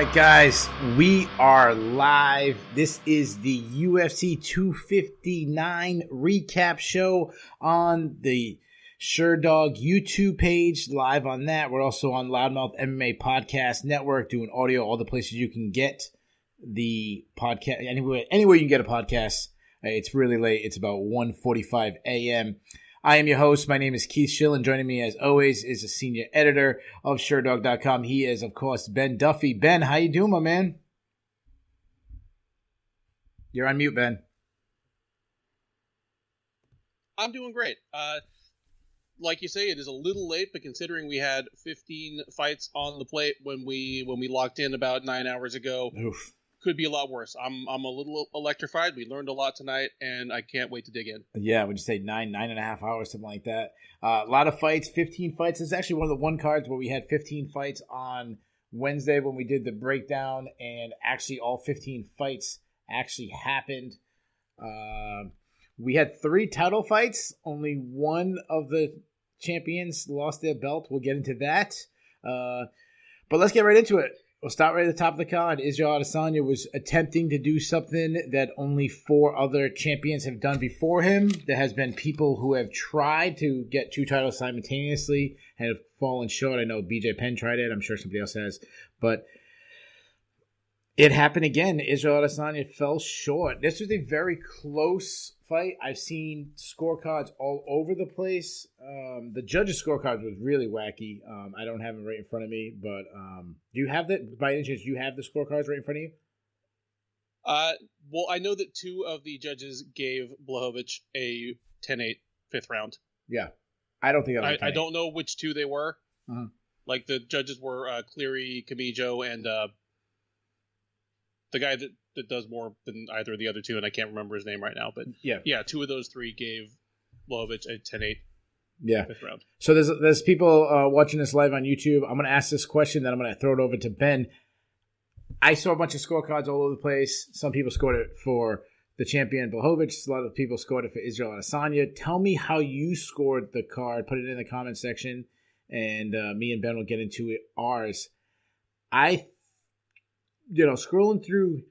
right, guys, we are live. This is the UFC 259 recap show on the SureDog YouTube page, live on that. We're also on Loudmouth MMA Podcast Network, doing audio, all the places you can get the podcast, anywhere you can get a podcast. It's really late. It's about 1:45 a.m. I am your host. My name is Keith Shillan. Joining me, as always, is a senior editor of SureDog.com. He is, of course, Ben Duffy. Ben, how you doing, my man? You're on mute, Ben. I'm doing great. Like you say, it is a little late, but considering we had 15 fights on the plate when we locked in about 9 hours ago, Oof. Could be a lot worse. I'm a little electrified. We learned a lot tonight, and I can't wait to dig in. Yeah, would you say 9.5 hours, something like that? A lot of fights, 15 fights. This is actually one of the one cards where we had 15 fights on Wednesday when we did the breakdown, and actually all 15 fights actually happened. We had 3 title fights. Only one of the champions lost their belt. We'll get into that. But let's get right into it. We'll start right at the top of the card. Israel Adesanya was attempting to do something that only 4 other champions have done before him. There has been people who have tried to get 2 titles simultaneously and have fallen short. I know BJ Penn tried it. I'm sure somebody else has. But it happened again. Israel Adesanya fell short. This was a very close fight. I've seen scorecards all over the place. The judges' scorecards was really wacky. I don't have them right in front of me, but do you have that? By any chance, do you have the scorecards right in front of you? Well, I know that 2 of the judges gave Blachowicz a 10-8 fifth round. Yeah, I don't think I don't know which 2 they were. Uh-huh. Like the judges were Cleary, Camijo, and the guy that does more than either of the other 2, and I can't remember his name right now. But yeah, 2 of those 3 gave Blachowicz a 10-8 fifth round. So there's people watching this live on YouTube. I'm going to ask this question, then I'm going to throw it over to Ben. I saw a bunch of scorecards all over the place. Some people scored it for the champion Blachowicz. A lot of people scored it for Israel Adesanya. Tell me how you scored the card. Put it in the comment section, and me and Ben will get into it. Ours. Scrolling through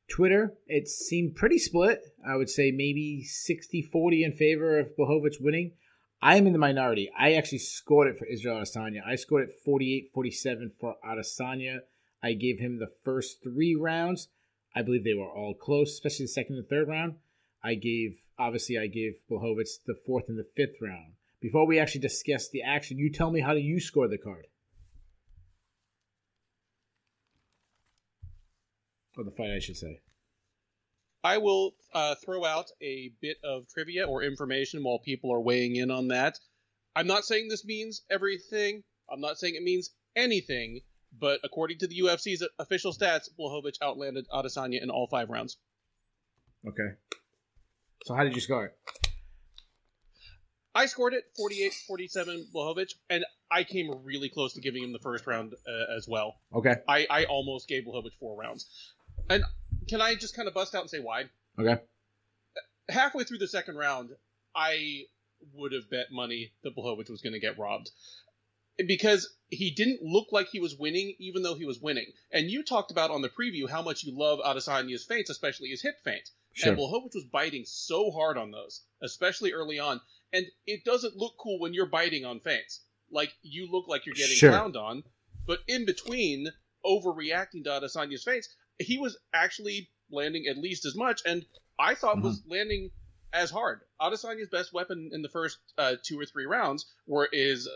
Twitter, it seemed pretty split. I would say maybe 60-40 in favor of Blachowicz winning. I am in the minority. I actually scored it for Israel Adesanya. I scored it 48-47 for Adesanya. I gave him the first 3 rounds. I believe they were all close, especially the second and third round. I gave Blachowicz the 4th and the 5th round. Before we actually discuss the action, you tell me, how do you score the card? Or the fight, I should say. I will throw out a bit of trivia or information while people are weighing in on that. I'm not saying this means everything. I'm not saying it means anything. But according to the UFC's official stats, Blachowicz outlanded Adesanya in all 5 rounds. Okay. So how did you score it? I scored it 48-47 Blachowicz, and I came really close to giving him the first round as well. Okay. I almost gave Blachowicz 4 rounds. And can I just kind of bust out and say why? Okay. Halfway through the second round, I would have bet money that Blachowicz was going to get robbed. Because he didn't look like he was winning, even though he was winning. And you talked about on the preview how much you love Adesanya's feints, especially his hip feint. Sure. And Blachowicz was biting so hard on those, especially early on. And it doesn't look cool when you're biting on feints. Like, you look like you're getting clowned on. But in between overreacting to Adesanya's feints, he was actually landing at least as much, and I thought was landing as hard. Adesanya's best weapon in the first 2 or 3 rounds were his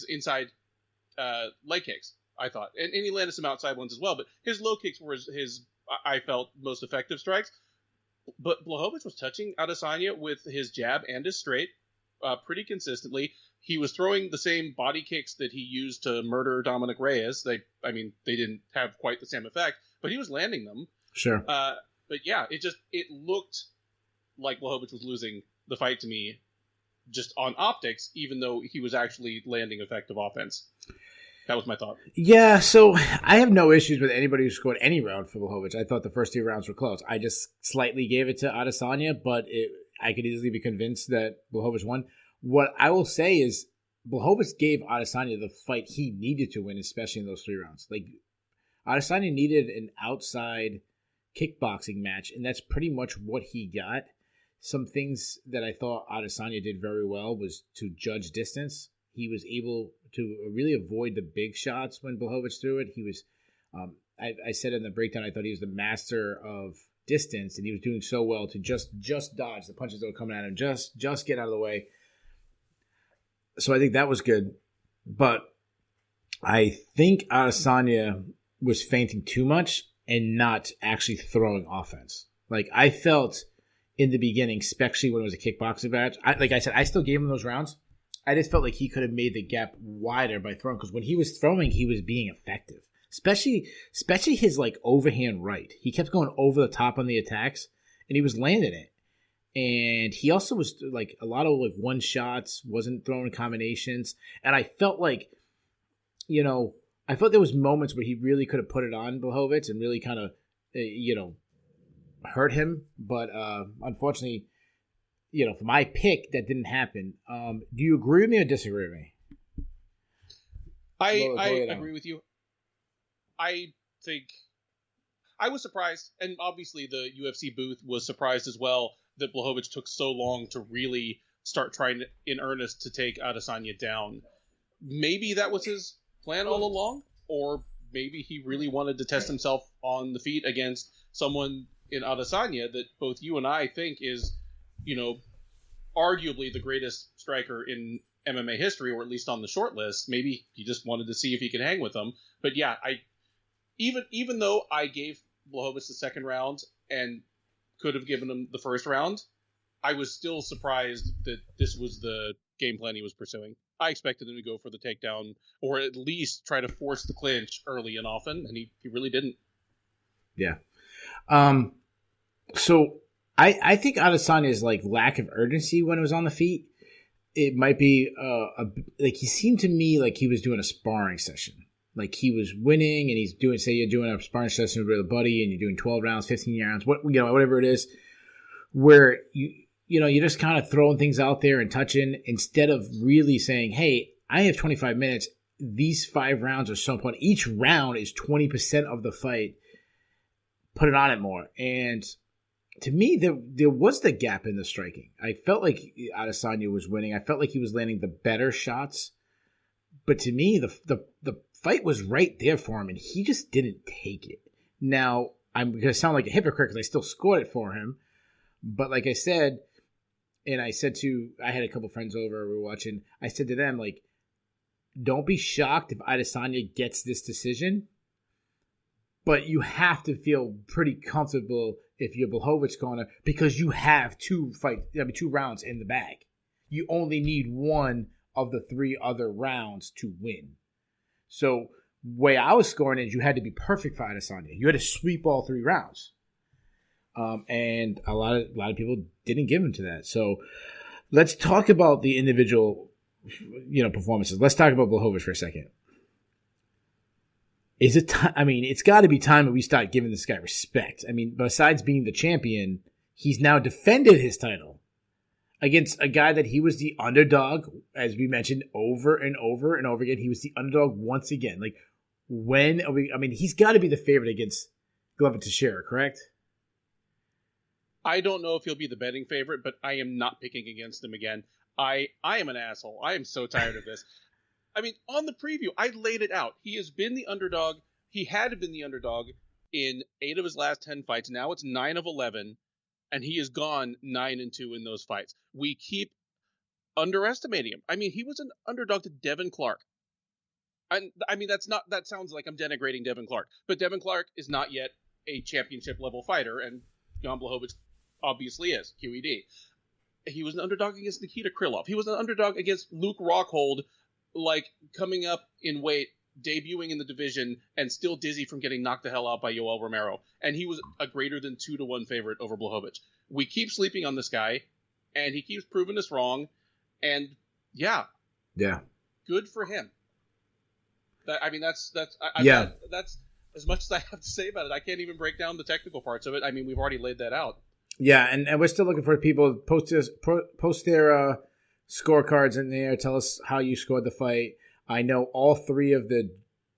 inside leg kicks, I thought. And he landed some outside ones as well, but his low kicks were his I felt, most effective strikes. But Blachowicz was touching Adesanya with his jab and his straight pretty consistently. He was throwing the same body kicks that he used to murder Dominic Reyes. They didn't have quite the same effect, but he was landing them. Sure. But yeah, it looked like Blachowicz was losing the fight to me just on optics, even though he was actually landing effective offense. That was my thought. Yeah, so I have no issues with anybody who scored any round for Blachowicz. I thought the first 2 rounds were close. I just slightly gave it to Adesanya, but I could easily be convinced that Blachowicz won. What I will say is Blachowicz gave Adesanya the fight he needed to win, especially in those 3 rounds. Like, Adesanya needed an outside kickboxing match, and that's pretty much what he got. Some things that I thought Adesanya did very well was to judge distance. He was able to really avoid the big shots when Blachowicz threw it. He was, I said in the breakdown, I thought he was the master of distance, and he was doing so well to just dodge the punches that were coming at him, just get out of the way. So I think that was good. But I think Adesanya was feinting too much and not actually throwing offense. Like, I felt in the beginning, especially when it was a kickboxing match, like I said, I still gave him those rounds. I just felt like he could have made the gap wider by throwing, because when he was throwing, he was being effective. Especially his like overhand right. He kept going over the top on the attacks, and he was landing it. And he also was like a lot of like one shots, wasn't throwing combinations. And I felt like, I felt there was moments where he really could have put it on Blachowicz and really kind of, hurt him. But unfortunately, for my pick, that didn't happen. Do you agree with me or disagree with me? I agree with you. I think I was surprised, and obviously the UFC booth was surprised as well, that Blachowicz took so long to really start trying in earnest to take Adesanya down. Maybe that was his plan all along, or maybe he really wanted to test himself on the feet against someone in Adesanya that both you and I think is, arguably the greatest striker in MMA history, or at least on the short list. Maybe he just wanted to see if he could hang with him. But yeah, even though I gave Blachowicz the second round and could have given him the first round, I was still surprised that this was the game plan he was pursuing. I expected him to go for the takedown, or at least try to force the clinch early and often, and he really didn't. Yeah. So I think Adesanya's like lack of urgency when it was on the feet, it might be like he seemed to me like he was doing a sparring session. Like he was winning, and he's doing, say you're doing a sparring session with a buddy, and you're doing 12 rounds, 15 rounds, whatever it is, where you're just kind of throwing things out there and touching instead of really saying, hey, I have 25 minutes. These 5 rounds are so important. Each round is 20% of the fight. Put it on it more. And to me, there was the gap in the striking. I felt like Adesanya was winning. I felt like he was landing the better shots. But to me, the fight was right there for him, and he just didn't take it. Now, I'm going to sound like a hypocrite because I still scored it for him. But like I said, and I had a couple friends over, we were watching. I said to them, like, don't be shocked if Adesanya gets this decision. But you have to feel pretty comfortable if you're Blachowicz corner, because you have 2 rounds in the bag. You only need one of the 3 other rounds to win. So way I was scoring is you had to be perfect for Adesanya. You had to sweep all 3 rounds. And a lot of people didn't give him to that. So let's talk about the individual, performances. Let's talk about Blachowicz for a second. Is it time? I mean, it's got to be time that we start giving this guy respect. I mean, besides being the champion, he's now defended his title against a guy that he was the underdog, as we mentioned, over and over and over again. He was the underdog once again. Like, he's got to be the favorite against Glover Teixeira, correct? I don't know if he'll be the betting favorite, but I am not picking against him again. I am an asshole. I am so tired of this. I mean, on the preview, I laid it out. He has been the underdog. He had been the underdog in 8 of his last 10 fights. Now it's 9 of 11, and he has gone 9-2 in those fights. We keep underestimating him. I mean, he was an underdog to Devin Clark. And I mean, that sounds like I'm denigrating Devin Clark, but Devin Clark is not yet a championship level fighter, and Jan Blachowicz obviously is, QED. He was an underdog against Nikita Krylov. He was an underdog against Luke Rockhold, like coming up in weight, debuting in the division, and still dizzy from getting knocked the hell out by Yoel Romero. And he was a greater than 2-1 favorite over Blachowicz. We keep sleeping on this guy, and he keeps proving us wrong. And yeah, good for him. That's as much as I have to say about it. I can't even break down the technical parts of it. I mean, we've already laid that out. Yeah, and we're still looking for people to post their scorecards in there. Tell us how you scored the fight. I know all three of the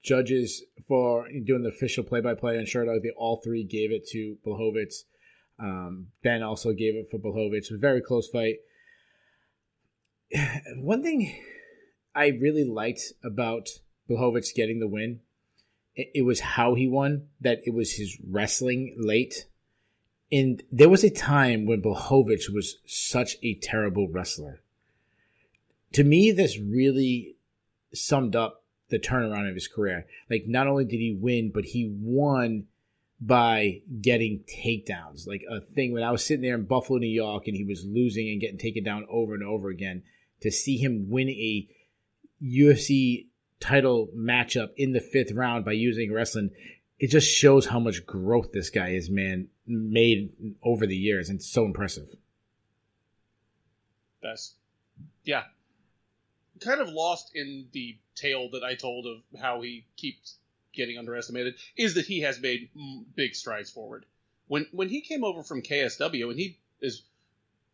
judges for doing the official play-by-play on Sherdog, they all three gave it to Blachowicz. Ben also gave it for Blachowicz. It was a very close fight. One thing I really liked about Blachowicz getting the win, it was how he won, that it was his wrestling late. And there was a time when Blachowicz was such a terrible wrestler. To me, this really summed up the turnaround of his career. Like, not only did he win, but he won by getting takedowns. Like a thing when I was sitting there in Buffalo, New York, and he was losing and getting taken down over and over again, to see him win a UFC title matchup in the 5th round by using wrestling, it just shows how much growth this guy has, made over the years, and it's so impressive. Yeah. Kind of lost in the tale that I told of how he keeps getting underestimated is that he has made big strides forward. When he came over from KSW, and he is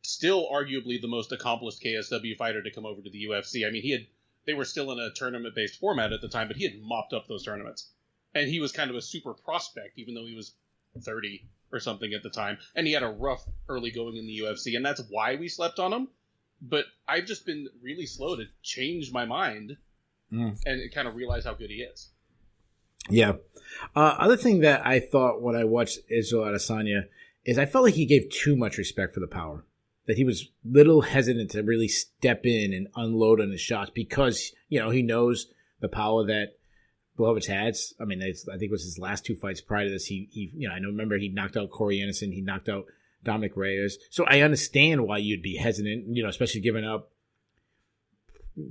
still arguably the most accomplished KSW fighter to come over to the UFC. I mean, they were still in a tournament-based format at the time, but he had mopped up those tournaments. And he was kind of a super prospect, even though he was 30 or something at the time. And he had a rough early going in the UFC, and that's why we slept on him. But I've just been really slow to change my mind and kind of realize how good he is. Yeah. Other thing that I thought when I watched Israel Adesanya is I felt like he gave too much respect for the power. That he was a little hesitant to really step in and unload on his shots because, he knows the power that Blachowicz has. I mean, I think it was his last 2 fights prior to this. Remember he knocked out Corey Anderson. He knocked out Dominic Reyes. So I understand why you'd be hesitant, especially giving up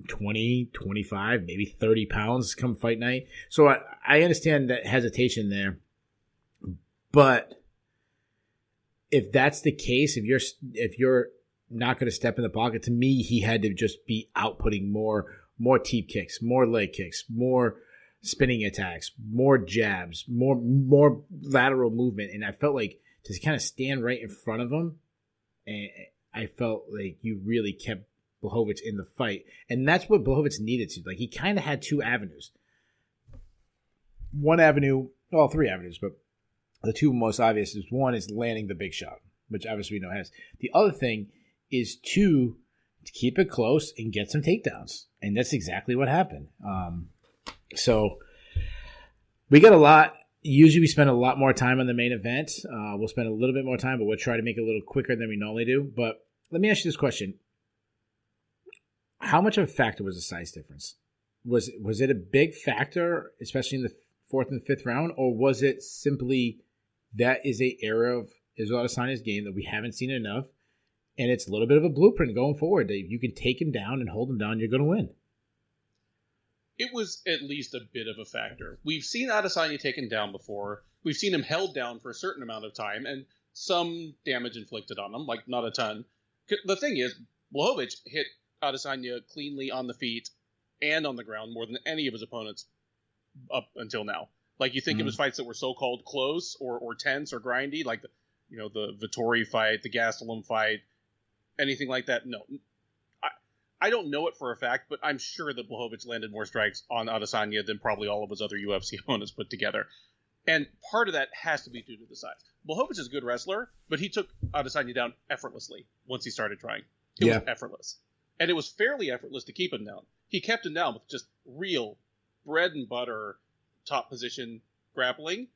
20, 25, maybe 30 pounds come fight night. So I understand that hesitation there. But if that's the case, if you're not going to step in the pocket, to me, he had to just be outputting more teep kicks, more leg kicks, more spinning attacks, more jabs, more lateral movement. And I felt like to kind of stand right in front of him, and I felt like you really kept Blachowicz in the fight. And that's what Blachowicz needed to. Like, he kind of had 2 avenues. One avenue, well, 3 avenues, but the 2 most obvious is one is landing the big shot, which obviously we know has. The other thing is to keep it close and get some takedowns. And that's exactly what happened. So we got a lot. Usually we spend a lot more time on the main event. We'll spend a little bit more time, but we'll try to make it a little quicker than we normally do. But let me ask you this question. How much of a factor was the size difference? Was it a big factor, especially in the 4th and 5th round, or was it simply that is a area of Israel Adesanya's game that we haven't seen enough, and it's a little bit of a blueprint going forward that if you can take him down and hold him down, you're going to win? It was at least a bit of a factor. We've seen Adesanya taken down before. We've seen him held down for a certain amount of time, and some damage inflicted on him, like not a ton. The thing is, Blachowicz hit Adesanya cleanly on the feet and on the ground more than any of his opponents up until now. Like, you think of his fights that were so-called close or tense or grindy, like the Vettori fight, the Gastelum fight, anything like that. No, I don't know it for a fact, but I'm sure that Blachowicz landed more strikes on Adesanya than probably all of his other UFC opponents put together. And part of that has to be due to the size. Blachowicz is a good wrestler, but he took Adesanya down effortlessly once he started trying. It was effortless. And it was fairly effortless to keep him down. He kept him down with just real bread and butter top position grappling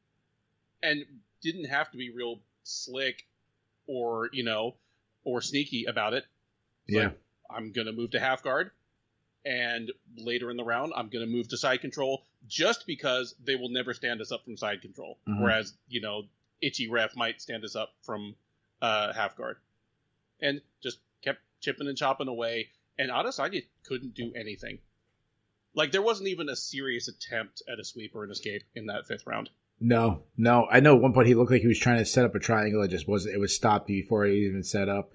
and didn't have to be real slick or sneaky about it. Yeah. Like, I'm going to move to half guard, and later in the round, I'm going to move to side control just because they will never stand us up from side control. Mm-hmm. Whereas, itchy ref might stand us up from half guard. And just kept chipping and chopping away, and Adesanya couldn't do anything. Like, there wasn't even a serious attempt at a sweep or an escape in that 5th round. No. I know at one point he looked like he was trying to set up a triangle. It was stopped before he even set up.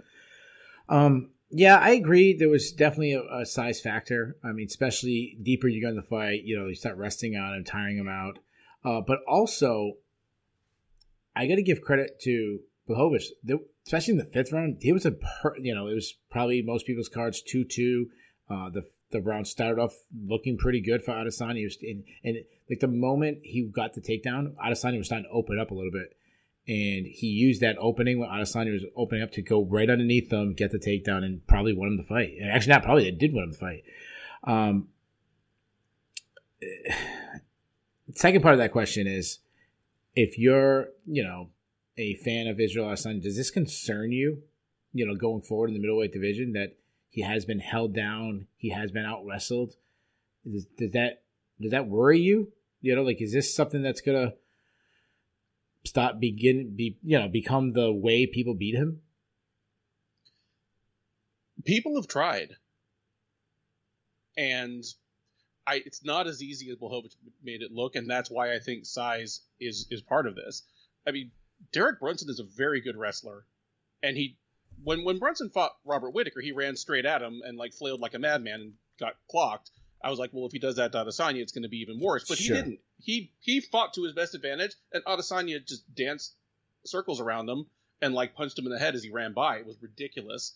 Yeah, I agree. There was definitely a size factor. I mean, especially deeper you go in the fight, you start resting on him, tiring him out. But also, I got to give credit to Blachowicz, especially in the 5th round, he was it was probably most people's cards 2-2. The round started off looking pretty good for Adesanya. And like the moment he got the takedown, Adesanya was starting to open up a little bit. And he used that opening when Adesanya was opening up to go right underneath them, get the takedown, and probably won him the fight. Actually, not probably, it did win him the fight. The second part of that question is, if you're, a fan of Israel Adesanya, does this concern you, going forward in the middleweight division, that he has been held down, he has been out wrestled? Does that worry you? Is this something that's gonna become the way people beat him? People have tried, and it's not as easy as Blachowicz made it look, and that's why I think size is part of this. I mean, Derek Brunson is a very good wrestler, and when Brunson fought Robert Whittaker, he ran straight at him and flailed like a madman and got clocked. I was like, well, if he does that to Adesanya, it's going to be even worse. But he didn't. He fought to his best advantage, and Adesanya just danced circles around him and punched him in the head as he ran by. It was ridiculous.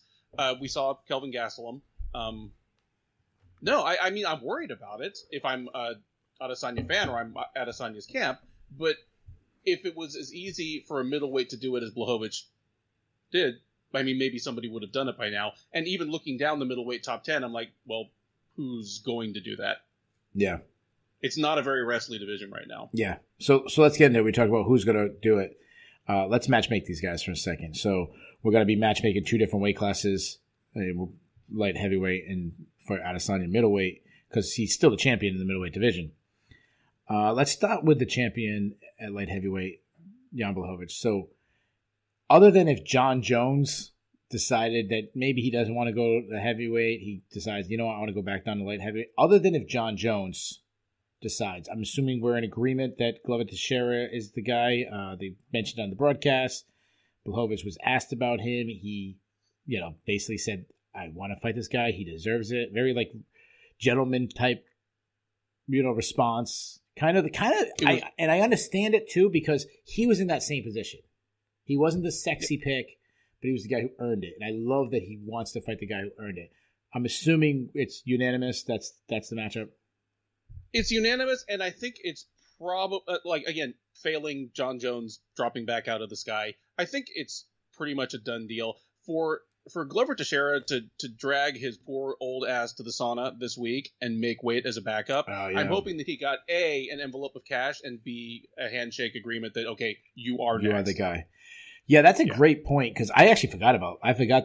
We saw Kelvin Gastelum. No, I mean, I'm worried about it if I'm a Adesanya fan or I'm at Adesanya's camp. But if it was as easy for a middleweight to do it as Blachowicz did, I mean, maybe somebody would have done it by now. And even looking down the middleweight top 10, I'm like, well, who's going to do that? Yeah. It's not a very wrestling division right now. Yeah. So let's get into it. We talk about who's going to do it. Let's matchmake these guys for a second. So we're going to be matchmaking 2 different weight classes, light heavyweight and for Adesanya middleweight, because he's still the champion in the middleweight division. Let's start with the champion at light heavyweight, Jan Blachowicz. So other than if John Jones decided that maybe he doesn't want to go to the heavyweight, he decides, I want to go back down to light heavyweight. Other than if John Jones decides, I'm assuming we're in agreement that Glover Teixeira is the guy. They mentioned on the broadcast, Blachowicz was asked about him. He, basically said, I want to fight this guy. He deserves it. Very gentleman type, response. I understand it too, because he was in that same position. He wasn't the sexy pick, but he was the guy who earned it. And I love that he wants to fight the guy who earned it. I'm assuming it's unanimous. That's the matchup. It's unanimous, and I think it's probably, again, failing John Jones dropping back out of the sky, I think it's pretty much a done deal. For Glover Teixeira to drag his poor old ass to the sauna this week and make weight as a backup, I'm hoping that he got A, an envelope of cash, and B, a handshake agreement that, okay, you are the guy. Yeah, that's a great point, because I actually forgot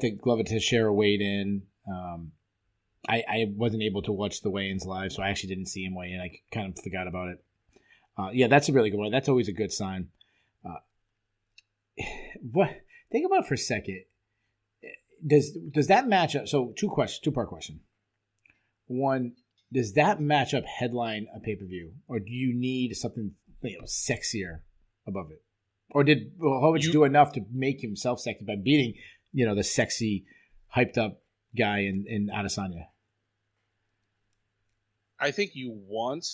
that Glover Teixeira weighed in. I wasn't able to watch the weigh-ins live, so I actually didn't see him weigh in. I kind of forgot about it. That's a really good one. That's always a good sign. Think about it for a second. Does that matchup? So two-part question. One, does that matchup headline a pay-per-view, or do you need something sexier above it? Or did Blachowicz do enough to make himself sexy by beating, the sexy, hyped up guy in Adesanya? I think you want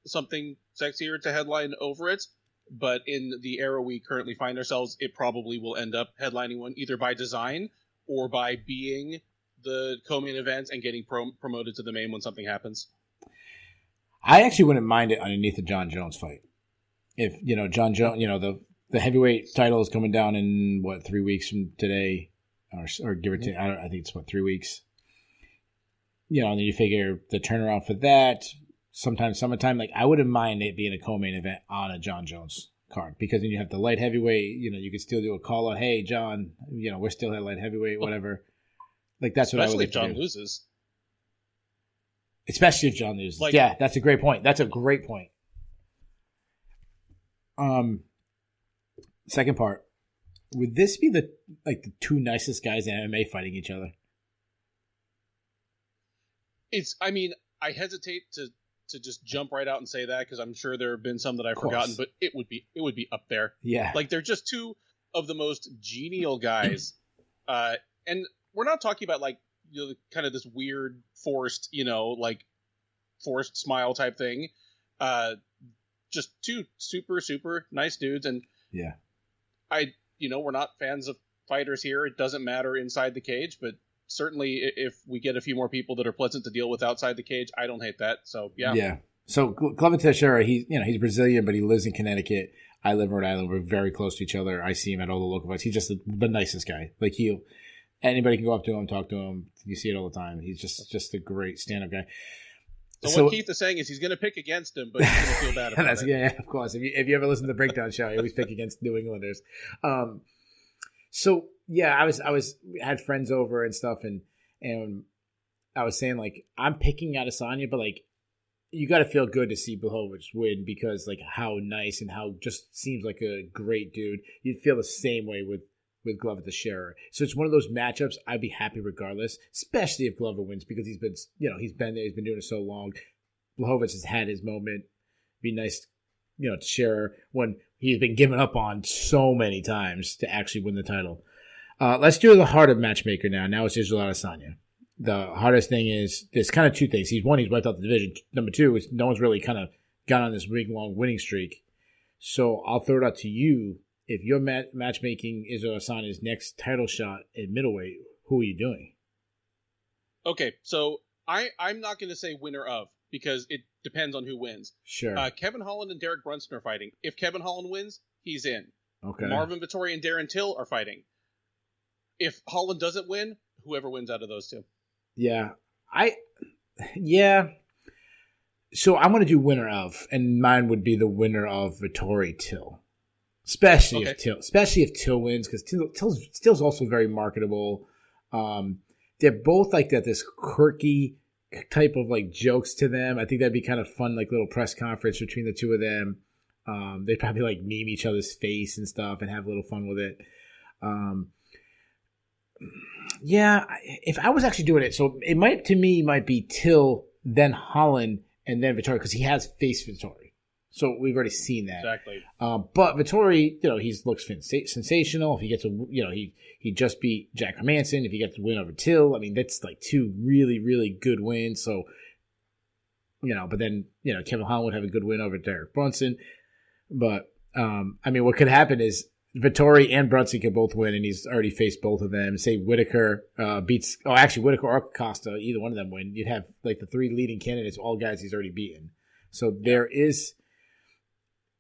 something sexier to headline over it, but in the era we currently find ourselves, it probably will end up headlining one either by design or by being the co-main event and getting promoted to the main when something happens. I actually wouldn't mind it underneath the John Jones fight. If, John Jones, the heavyweight title is coming down in, 3 weeks from today, or give or take, I think it's 3 weeks. And then you figure the turnaround for that, sometimes summertime, I wouldn't mind it being a co-main event on a John Jones card, because then you have the light heavyweight, you could still do a call out, hey, John, we're still at light heavyweight, whatever. That's what I would do. Especially if John loses. Especially if John loses. Yeah, that's a great point. Second part, would this be the two nicest guys in MMA fighting each other? I hesitate to just jump right out and say that, because I'm sure there have been some that I've forgotten, but it would be up there. Yeah. They're just two of the most genial guys. And we're not talking about kind of this weird forced, forced smile type thing. Just two super, super nice dudes. And yeah, we're not fans of fighters here. It doesn't matter inside the cage, but certainly if we get a few more people that are pleasant to deal with outside the cage, I don't hate that. So, yeah. Yeah. So Glover Teixeira, he's Brazilian, but he lives in Connecticut. I live in Rhode Island. We're very close to each other. I see him at all the local fights. He's just the nicest guy. Like anybody can go up to him, talk to him. You see it all the time. He's just a great stand-up guy. So what Keith is saying is he's going to pick against him, but he's going to feel bad about it. Yeah, of course. If you ever listen to the Breakdown show, I always pick against New Englanders. So yeah, I had friends over and stuff, and I was saying, like, I'm picking Adesanya, but like, you got to feel good to see Blachowicz win because like how nice and how just seems like a great dude. You'd feel the same way with Glover Teixeira. So it's one of those matchups I'd be happy regardless, especially if Glover wins because he's been there, he's been doing it so long. Blachowicz has had his moment. Be nice, Teixeira when he's been given up on so many times to actually win the title. Let's do the heart of matchmaker now. Now it's Israel Adesanya. The hardest thing is there's kind of two things. He's wiped out the division. Number two is no one's really kind of got on this week-long winning streak. So I'll throw it out to you. If you're matchmaking Israel Adesanya's next title shot at middleweight, who are you doing? Okay, so I'm not going to say winner of because it depends on who wins. Sure. Kevin Holland and Derek Brunson are fighting. If Kevin Holland wins, he's in. Okay. Marvin Vettori and Darren Till are fighting. If Holland doesn't win, whoever wins out of those two. Yeah. So I'm going to do winner of, and mine would be the winner of Vettori Till. Especially if Till wins, because Till's also very marketable. They're both like that, this quirky type of like jokes to them. I think that'd be kind of fun, like little press conference between the two of them. They'd probably like meme each other's face and stuff and have a little fun with it. Yeah, if I was actually doing it, so it might be Till, then Holland, and then Vettori, because he has faced Vettori. So we've already seen that. Exactly. But Vettori, he looks sensational. If he gets he just beat Jack Hermanson. If he gets a win over Till, I mean, that's like two really, really good wins. So, but then, Kevin Holland would have a good win over Derek Brunson. But, what could happen is Vettori and Brunson could both win, and he's already faced both of them. Say Whitaker Whitaker or Costa, either one of them win. You'd have like the three leading candidates, all guys he's already beaten. So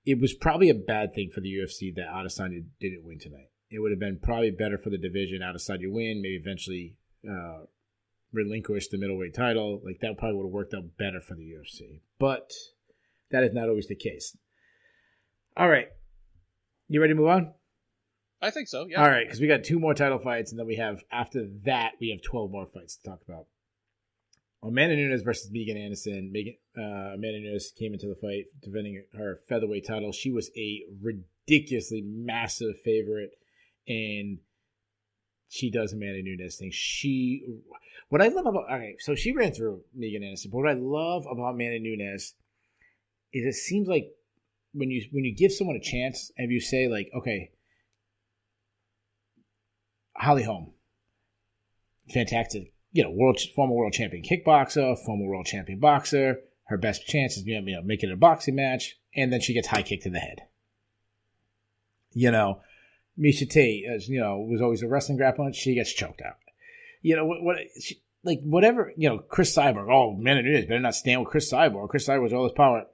it was probably a bad thing for the UFC that Adesanya didn't win tonight. It would have been probably better for the division. Adesanya win, maybe eventually relinquish the middleweight title. Like that probably would have worked out better for the UFC. But that is not always the case. All right. You ready to move on? I think so, yeah. All right, because we got 2 more title fights, and then after that, we have 12 more fights to talk about. Amanda Nunes versus Megan Anderson. Amanda Nunes came into the fight defending her featherweight title. She was a ridiculously massive favorite, and she does Amanda Nunes thing. What I love about so she ran through Megan Anderson, but what I love about Amanda Nunes is it seems like when you give someone a chance and you say like, okay, Holly Holm, fantastic. Former world champion kickboxer, former world champion boxer. Her best chance is making it a boxing match, and then she gets high kicked to the head. Miesha Tate, was always a wrestling grappler. She gets choked out. Whatever. Chris Cyborg. Oh, man, it is better not stand with Chris Cyborg. Chris Cyborg's all his power.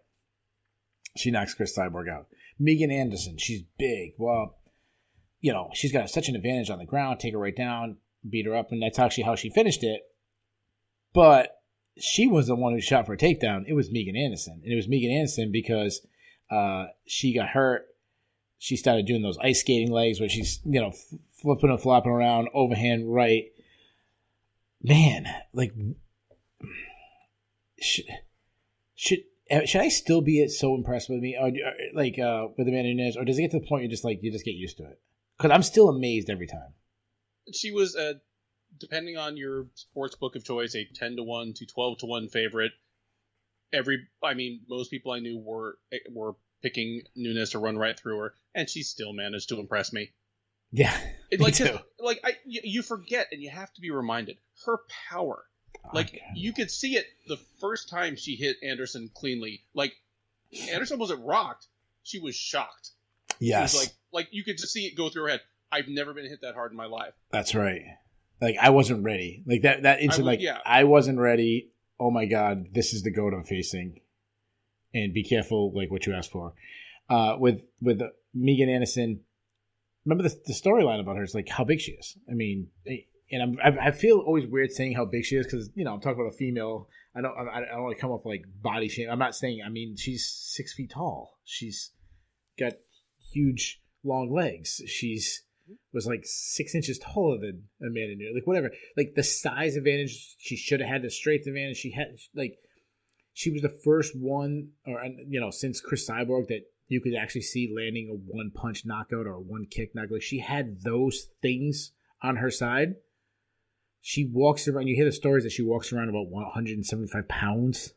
She knocks Chris Cyborg out. Megan Anderson, she's big. Well, she's got such an advantage on the ground. Take her right down. Beat her up, and that's actually how she finished it. But she was the one who shot for a takedown. It was Megan Anderson. And it was Megan Anderson because she got hurt. She started doing those ice skating legs where she's, flipping and flopping around, overhand right. Man, like, should I still be so impressed with me? Or with Amanda Nunes? Or does it get to the point you just get used to it? Because I'm still amazed every time. She was, depending on your sports book of choice, a 10-1 to 12-1 favorite. Most people I knew were picking Nunes to run right through her, and she still managed to impress me. Yeah, me too. You forget, and you have to be reminded. Her power, you could see it the first time she hit Anderson cleanly. Like Anderson wasn't rocked; she was shocked. Yes, it was like you could just see it go through her head. I've never been hit that hard in my life. That's right. Like, I wasn't ready. Like, that instant, I wasn't ready. Oh, my God, this is the goat I'm facing. And be careful, like, what you ask for. With Megan Anderson, remember the storyline about her is, like, how big she is. I mean, and I feel always weird saying how big she is because, I'm talking about a female. I don't want to come off like body shame. I'm not saying, she's 6 feet tall. She's got huge, long legs. Was like 6 inches taller than Amanda Nunes. Like, whatever. Like, the size advantage, she should have had the strength advantage. She was the first one, or since Chris Cyborg, that you could actually see landing a one-punch knockout or a one-kick knockout. Like, she had those things on her side. She walks around. You hear the stories that she walks around about 175 pounds.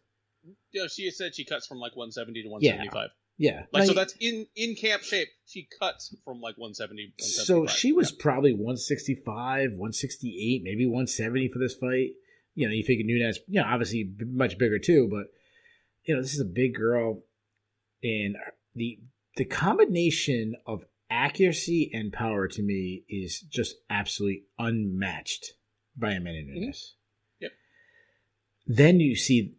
Yeah, she said she cuts from like 170 to 175. Yeah. So that's in camp shape. She cuts from like 170. So she was probably 165, 168, maybe 170 for this fight. You figure Nunes, obviously much bigger too, but this is a big girl, and the combination of accuracy and power to me is just absolutely unmatched by Amanda Nunes. Mm-hmm. Yep. Then you see,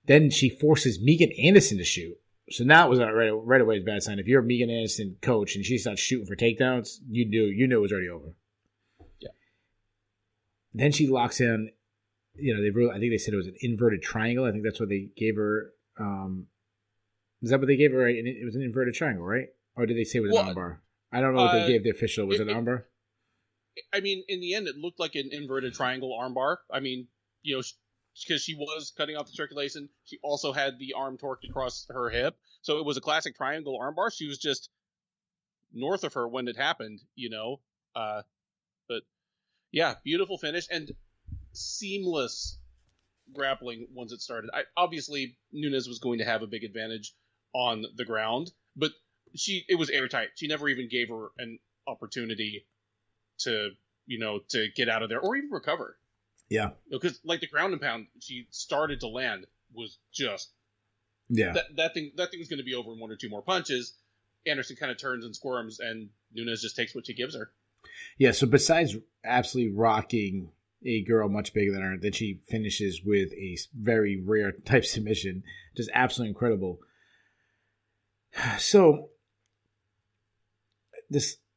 then she forces Megan Anderson to shoot. So now it was right away a bad sign. If you're a Megan Anderson coach and she starts shooting for takedowns, you knew it was already over. Yeah. Then she locks in. I think they said it was an inverted triangle. I think that's what they gave her. Is that what they gave her? It was an inverted triangle, right? Or did they say it was an armbar? I don't know what they gave the official. Was it an armbar? In the end, it looked like an inverted triangle armbar. Because she was cutting off the circulation. She also had the arm torqued across her hip. So it was a classic triangle armbar. She was just north of her when it happened, But, yeah, beautiful finish and seamless grappling once it started. Obviously, Nunes was going to have a big advantage on the ground, but it was airtight. She never even gave her an opportunity to get out of there or even recover. Yeah. Because like the ground and pound she started to land was just that thing was going to be over in one or two more punches. Anderson kind of turns and squirms, and Nunes just takes what she gives her. Yeah, so besides absolutely rocking a girl much bigger than her, then she finishes with a very rare type submission. Just absolutely incredible. So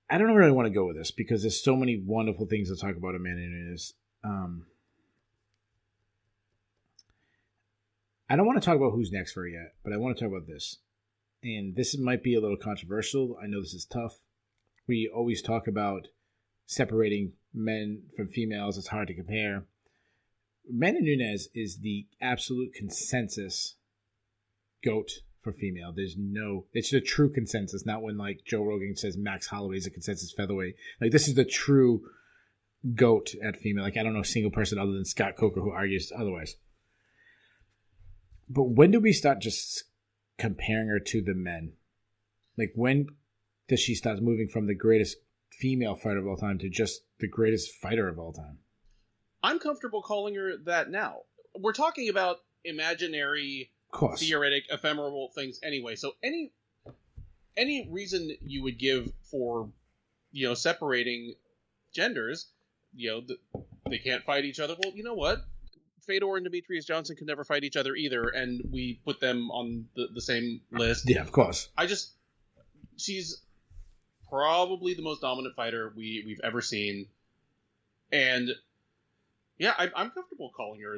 I don't really want to go with this because there's so many wonderful things to talk about Amanda Nunes. I don't want to talk about who's next for her yet, but I want to talk about this. And this might be a little controversial. I know this is tough. We always talk about separating men from females. It's hard to compare. Amanda Nunes is the absolute consensus GOAT for female. It's the true consensus, not when like Joe Rogan says Max Holloway is a consensus featherweight. Like, this is the true GOAT at female. Like, I don't know a single person other than Scott Coker who argues otherwise. But when do we start just comparing her to the men? Like, when does she start moving from the greatest female fighter of all time to just the greatest fighter of all time? I'm comfortable calling her that now. We're talking about imaginary, theoretic, ephemeral things anyway. So any reason you would give for, separating genders, they can't fight each other. Well, you know what? Fedor and Demetrius Johnson could never fight each other either, and we put them on the same list. Yeah, of course. She's probably the most dominant fighter we've ever seen, and yeah, I'm comfortable calling her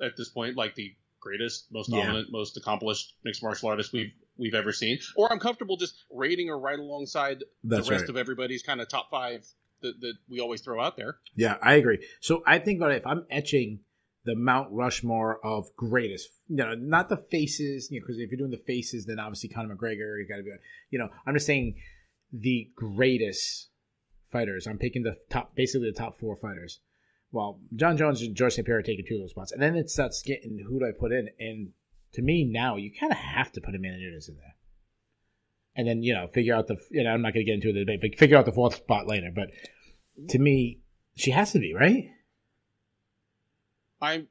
at this point like the greatest, most dominant, most accomplished mixed martial artist we've ever seen. Or I'm comfortable just rating her right alongside the rest of everybody's kind of top five that we always throw out there. Yeah, I agree. So I think about it, if I'm etching the Mount Rushmore of greatest, not the faces, because if you're doing the faces, then obviously Conor McGregor, you got to be, I'm just saying the greatest fighters. I'm picking basically the top four fighters. Well, John Jones and George St. Pierre are taking two of those spots. And then it starts getting, who do I put in? And to me now, you kind of have to put Amanda Nunes in there. And then, figure out I'm not going to get into the debate, but figure out the fourth spot later. But to me, she has to be, right? I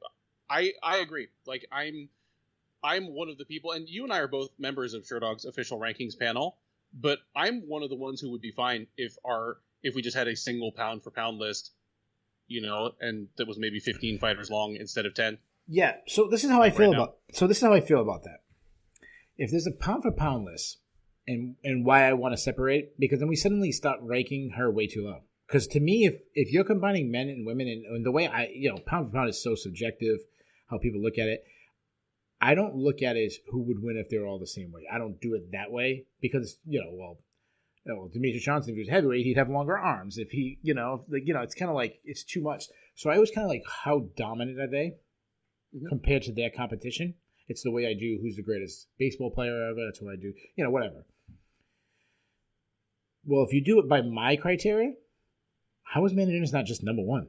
agree. Like, I'm one of the people, and you and I are both members of SureDog's official rankings panel, but I'm one of the ones who would be fine if our if we just had a single pound for pound list, and that was maybe 15 fighters long instead of 10. Yeah. So this is how I feel about. So this is how I feel about that. If there's a pound for pound list, and why I want to separate, because then we suddenly start ranking her way too low. Because to me, if you're combining men and women, and the way pound for pound is so subjective, how people look at it. I don't look at it as who would win if they're all the same weight. I don't do it that way because Demetrius Johnson, if he was heavyweight, he'd have longer arms. If he, it's kind of like it's too much. So I always kind of like, how dominant are they compared to their competition? It's the way I do who's the greatest baseball player ever. That's what I do. Whatever. Well, if you do it by my criteria, how is Amanda Nunes not just number one?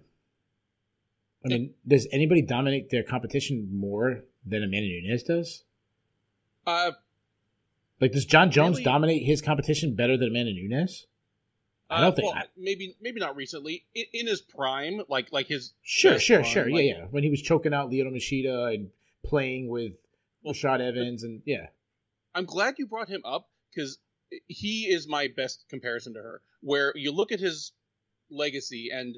I mean, does anybody dominate their competition more than Amanda Nunes does? Does John Jones dominate his competition better than Amanda Nunes? I don't think. Well, maybe not recently. In his prime, like his sure, yeah. When he was choking out Lyoto Machida and playing with Rashad Evans, and yeah. I'm glad you brought him up because he is my best comparison to her. Where you look at his legacy and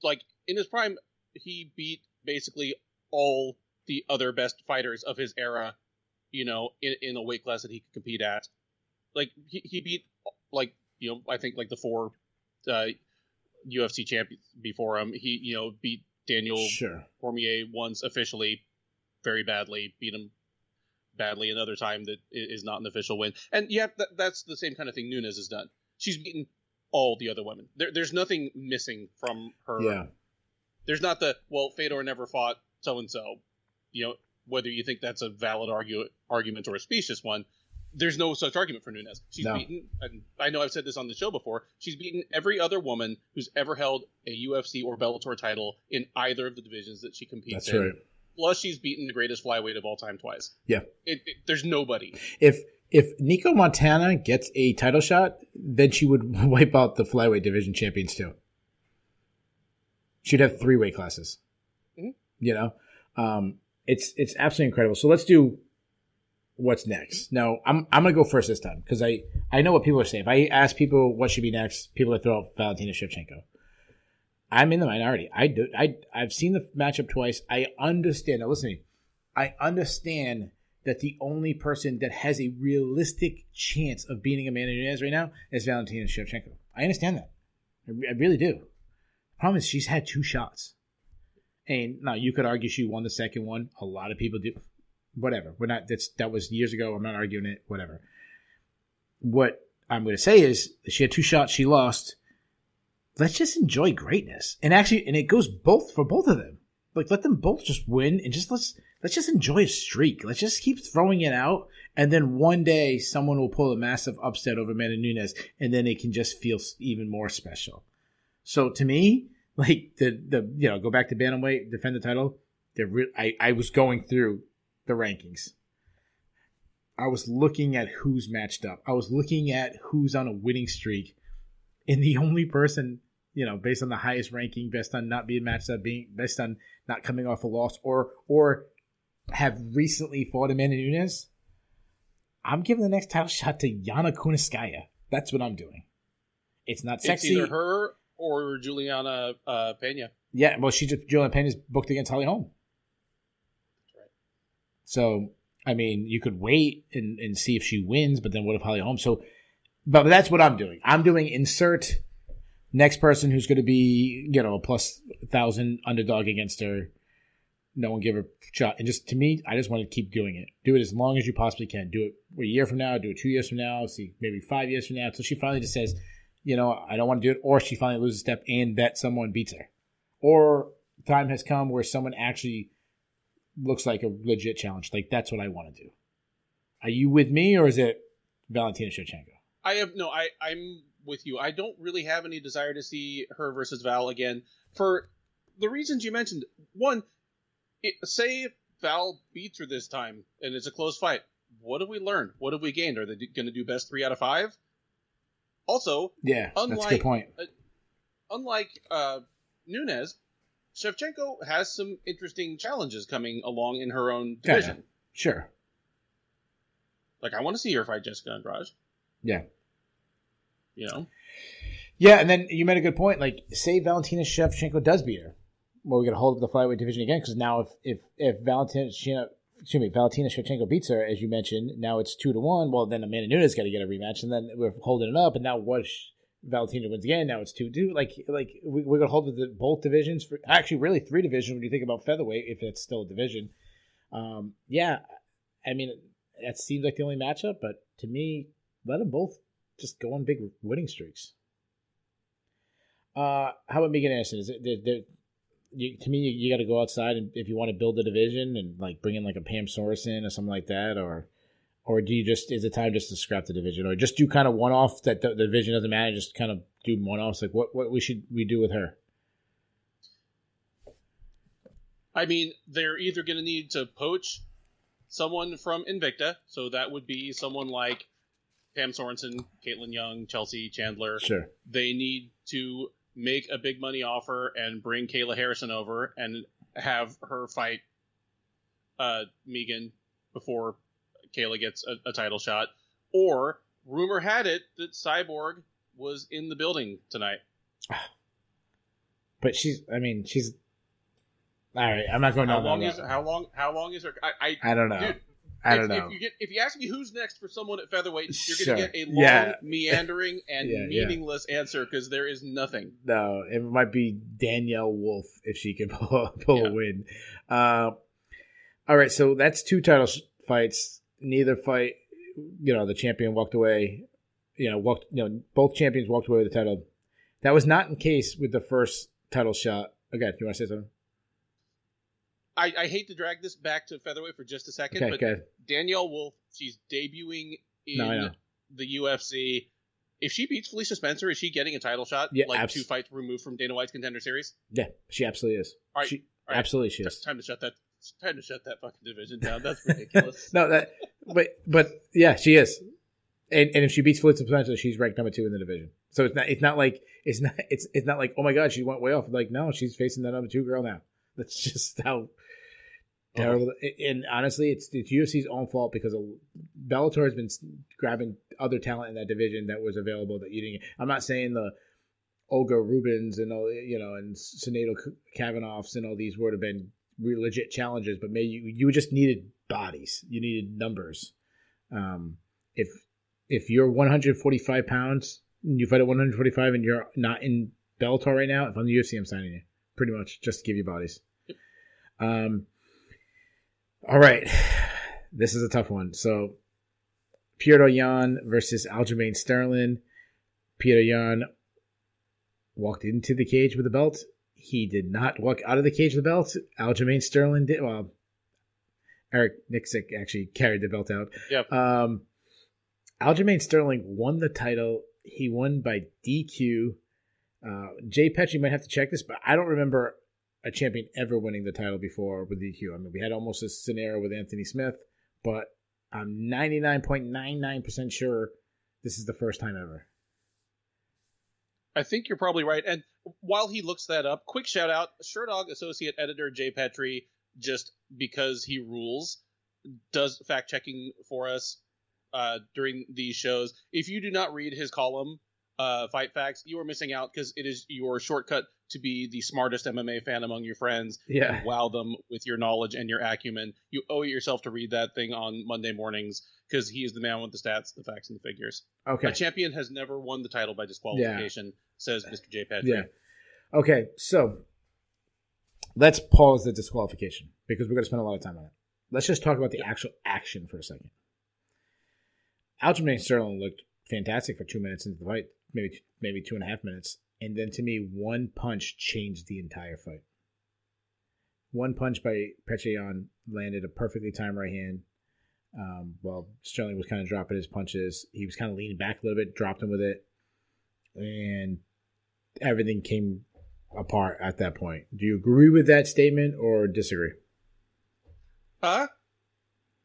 like in his prime, he beat basically all the other best fighters of his era, in a weight class that he could compete at. Like he beat I think like the 4 UFC champions before him. He beat Daniel Cormier once officially very badly, beat him badly another time that is not an official win. And yeah, that's the same kind of thing Nunes has done. She's beaten all the other women. There's nothing missing from her. Yeah. There's not Fedor never fought so-and-so. Whether you think that's a valid argument or a specious one, there's no such argument for Nunes. She's beaten, and I know I've said this on the show before, she's beaten every other woman who's ever held a UFC or Bellator title in either of the divisions that she competes in. That's right. Plus, she's beaten the greatest flyweight of all time twice. Yeah. There's nobody. If Nico Montana gets a title shot, then she would wipe out the flyweight division champions too. She'd have 3 weight classes. Mm-hmm. It's absolutely incredible. So let's do what's next. Now, I'm going to go first this time because I know what people are saying. If I ask people what should be next, people will throw out Valentina Shevchenko. I'm in the minority. I've seen the matchup twice. I understand. Now, listen to me. I understand that the only person that has a realistic chance of beating Amanda Nunes right now is Valentina Shevchenko. I understand that. I really do. The problem is she's had 2 shots. And now you could argue she won the second one. A lot of people do. Whatever. That was years ago. I'm not arguing it. Whatever. What I'm going to say is she had 2 shots. She lost. Let's just enjoy greatness. And it goes for both of them. Like, let them both just win and let's just enjoy a streak. Let's just keep throwing it out. And then one day someone will pull a massive upset over Amanda Nunes and then it can just feel even more special. So to me, like go back to bantamweight, defend the title. I was going through the rankings. I was looking at who's matched up. I was looking at who's on a winning streak. And the only person, based on the highest ranking, based on not being matched up, based on not coming off a loss or have recently fought Amanda Nunes, I'm giving the next title shot to Yana Kunitskaya. That's what I'm doing. It's not sexy. It's either her or Juliana Pena. Yeah, well, Juliana Pena's booked against Holly Holm. That's right. So, I mean, you could wait and see if she wins, but then what if Holly Holm? So, but that's what I'm doing. I'm doing insert next person who's going to be, a plus 1,000 underdog against her. No one give her a shot. And just to me, I just want to keep doing it. Do it as long as you possibly can. Do it a year from now. Do it 2 years from now. See, maybe 5 years from now. Until she finally just says, I don't want to do it. Or she finally loses a step and bet someone beats her. Or time has come where someone actually looks like a legit challenge. Like, that's what I want to do. Are you with me, or is it Valentina Shevchenko? I'm with you. I don't really have any desire to see her versus Val again for the reasons you mentioned. One, say Val beats her this time and it's a close fight. What have we learned? What have we gained? Are they going to do best 3 out of 5? Also, yeah, that's a good point. Unlike Nunes, Shevchenko has some interesting challenges coming along in her own division. Yeah, sure. Like, I want to see her fight Jessica Andrade. Yeah. Yeah, and then you made a good point. Like, say Valentina Shevchenko does beat her. Well, we're going to hold up the flyweight division again because now if Valentina Shevchenko beats her, as you mentioned, now it's 2-1. Well, then Amanda Nunes got to get a rematch, and then we're holding it up. And now what? Valentina wins again. Now it's 2-2. Like we're going to hold both divisions for actually really 3 divisions when you think about featherweight, if it's still a division. Yeah, I mean that seems like the only matchup, but to me, let them both just go on big winning streaks. How about Megan Anderson? Is it to me, you got to go outside, and if you want to build a division and like bring in like a Pam Sorensen or something like that, or do you just is it time just to scrap the division, or just do kind of one off that the division doesn't matter, just kind of do one offs? Like what we do with her? I mean, they're either going to need to poach someone from Invicta, so that would be someone like Pam Sorensen, Caitlin Young, Chelsea Chandler. Sure. They need to make a big money offer and bring Kayla Harrison over and have her fight Megan before Kayla gets a title shot. Or rumor had it that Cyborg was in the building tonight. But she's all right. I'm not going. How long is her? I don't know. Dude, I don't know. If you ask me who's next for someone at featherweight, you're Sure. going to get a long, meandering, and meaningless answer because there is nothing. No, it might be Danielle Wolf if she can pull a win. All right, so that's 2 title fights. Neither fight, the champion walked away. Both champions walked away with the title. That was not the case with the first title shot. Okay, do you want to say something? I hate to drag this back to featherweight for just a second, but Danielle Wolf, she's debuting in the UFC. If she beats Felicia Spencer, is she getting a title shot? Yeah, 2 fights removed from Dana White's Contender Series? Yeah, she absolutely is. All right, absolutely she is. Time to shut that fucking division down. That's ridiculous. but yeah, she is. And if she beats Felicia Spencer, she's ranked number 2 in the division. So it's not like oh my god, she went way off. Like no, she's facing the number 2 girl now. That's just how terrible. And honestly, it's UFC's own fault because Bellator has been grabbing other talent in that division that was available that you didn't. I'm not saying the Olga Rubins and all, and Sinead Kavanaghs and all these would have been real legit challenges, but maybe you just needed bodies. You needed numbers. If you're 145 pounds and you fight at 145 and you're not in Bellator right now, if I'm the UFC, I'm signing you. Pretty much just to give you bodies. All right. This is a tough one. So, Petr Yan versus Aljamain Sterling. Petr Yan walked into the cage with the belt. He did not walk out of the cage with the belt. Aljamain Sterling did. Well, Eric Nixick actually carried the belt out. Yep. Aljamain Sterling won the title. He won by DQ. Jay Petrie might have to check this, but I don't remember a champion ever winning the title before with DQ. I mean, we had almost a scenario with Anthony Smith, but I'm 99.99% sure this is the first time ever. I think you're probably right. And while he looks that up, quick shout out, Sherdog Associate Editor Jay Petrie, just because he rules, does fact checking for us during these shows. If you do not read his column, Fight Facts, you are missing out because it is your shortcut to be the smartest MMA fan among your friends and wow them with your knowledge and your acumen. You owe it yourself to read that thing on Monday mornings because he is the man with the stats, the facts, and the figures. Okay. A champion has never won the title by disqualification, says Mr. J. Petrie. Yeah. Okay, so let's pause the disqualification because we're going to spend a lot of time on it. Let's just talk about the actual action for a second. Aljamain Sterling looked fantastic for 2 minutes into the fight, maybe 2.5 minutes. And then to me, one punch changed the entire fight. One punch by Petr Yan landed a perfectly timed right hand. While Sterling was kind of dropping his punches. He was kind of leaning back a little bit, dropped him with it. And everything came apart at that point. Do you agree with that statement or disagree?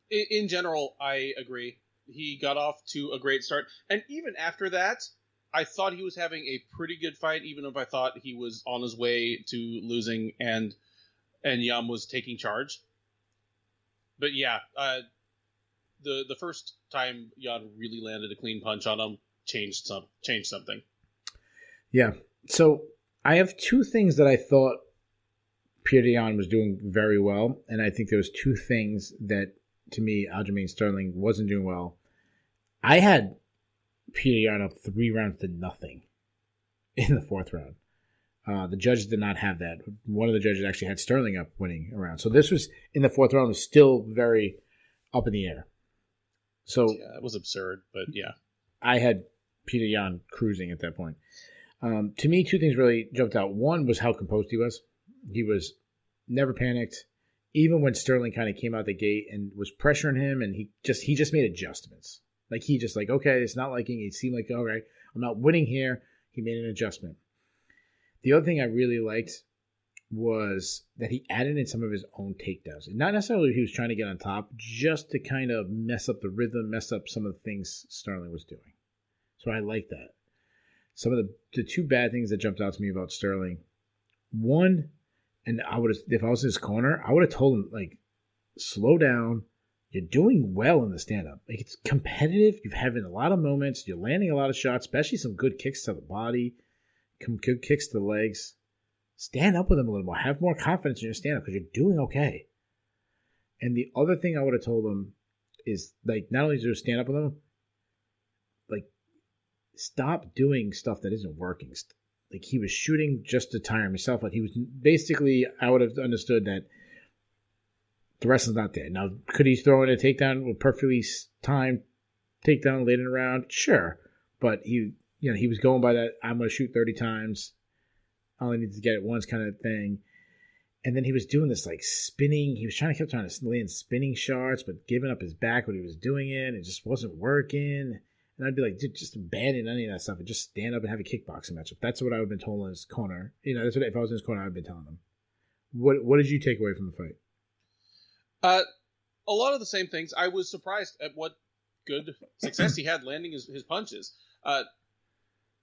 In general, I agree. He got off to a great start. And even after that, I thought he was having a pretty good fight, even if I thought he was on his way to losing and Yan was taking charge. But yeah, the first time Yan really landed a clean punch on him changed something. Yeah. So I have two things that I thought Peter Yan was doing very well, and I think there was two things that, to me, Aljamain Sterling wasn't doing well. I had Peter Yan up 3-0 in the fourth round. The judges did not have that. One of the judges actually had Sterling up winning a round. So this was, in the fourth round, was still very up in the air. So yeah, it was absurd, but yeah. I had Peter Yan cruising at that point. To me, two things really jumped out. One was how composed he was. He was never panicked. Even when Sterling kind of came out the gate and was pressuring him, and he just made adjustments. Like, he just like, okay, it's not liking it. It seemed like, all right, I'm not winning here. He made an adjustment. The other thing I really liked was that he added in some of his own takedowns. And not necessarily he was trying to get on top, just to kind of mess up the rhythm, mess up some of the things Sterling was doing. So I like that. Some of the two bad things that jumped out to me about Sterling. One, and I would have, if I was in his corner, I would have told him, like, slow down. You're doing well in the stand-up. Like, it's competitive. You're having a lot of moments. You're landing a lot of shots, especially some good kicks to the body, good kicks to the legs. Stand up with him a little more. Have more confidence in your stand-up because you're doing okay. And the other thing I would have told him is, like, not only to stand up with him, like, stop doing stuff that isn't working. Like, he was shooting just to tire himself out. He was basically, I would have understood that the wrestling's not there. Now, could he throw in a takedown with perfectly timed takedown late in the round? Sure. But he was going by that, I'm going to shoot 30 times. I only need to get it once kind of thing. And then he was doing this, like, spinning. He was kept trying to land spinning shots, but giving up his back when he was doing it. It just wasn't working. And I'd be like, dude, just abandon any of that stuff and just stand up and have a kickboxing matchup. That's what I would have been told in his corner. That's what, if I was in his corner, I would have been telling him. What did you take away from the fight? A lot of the same things. I was surprised at what good success he had landing his punches.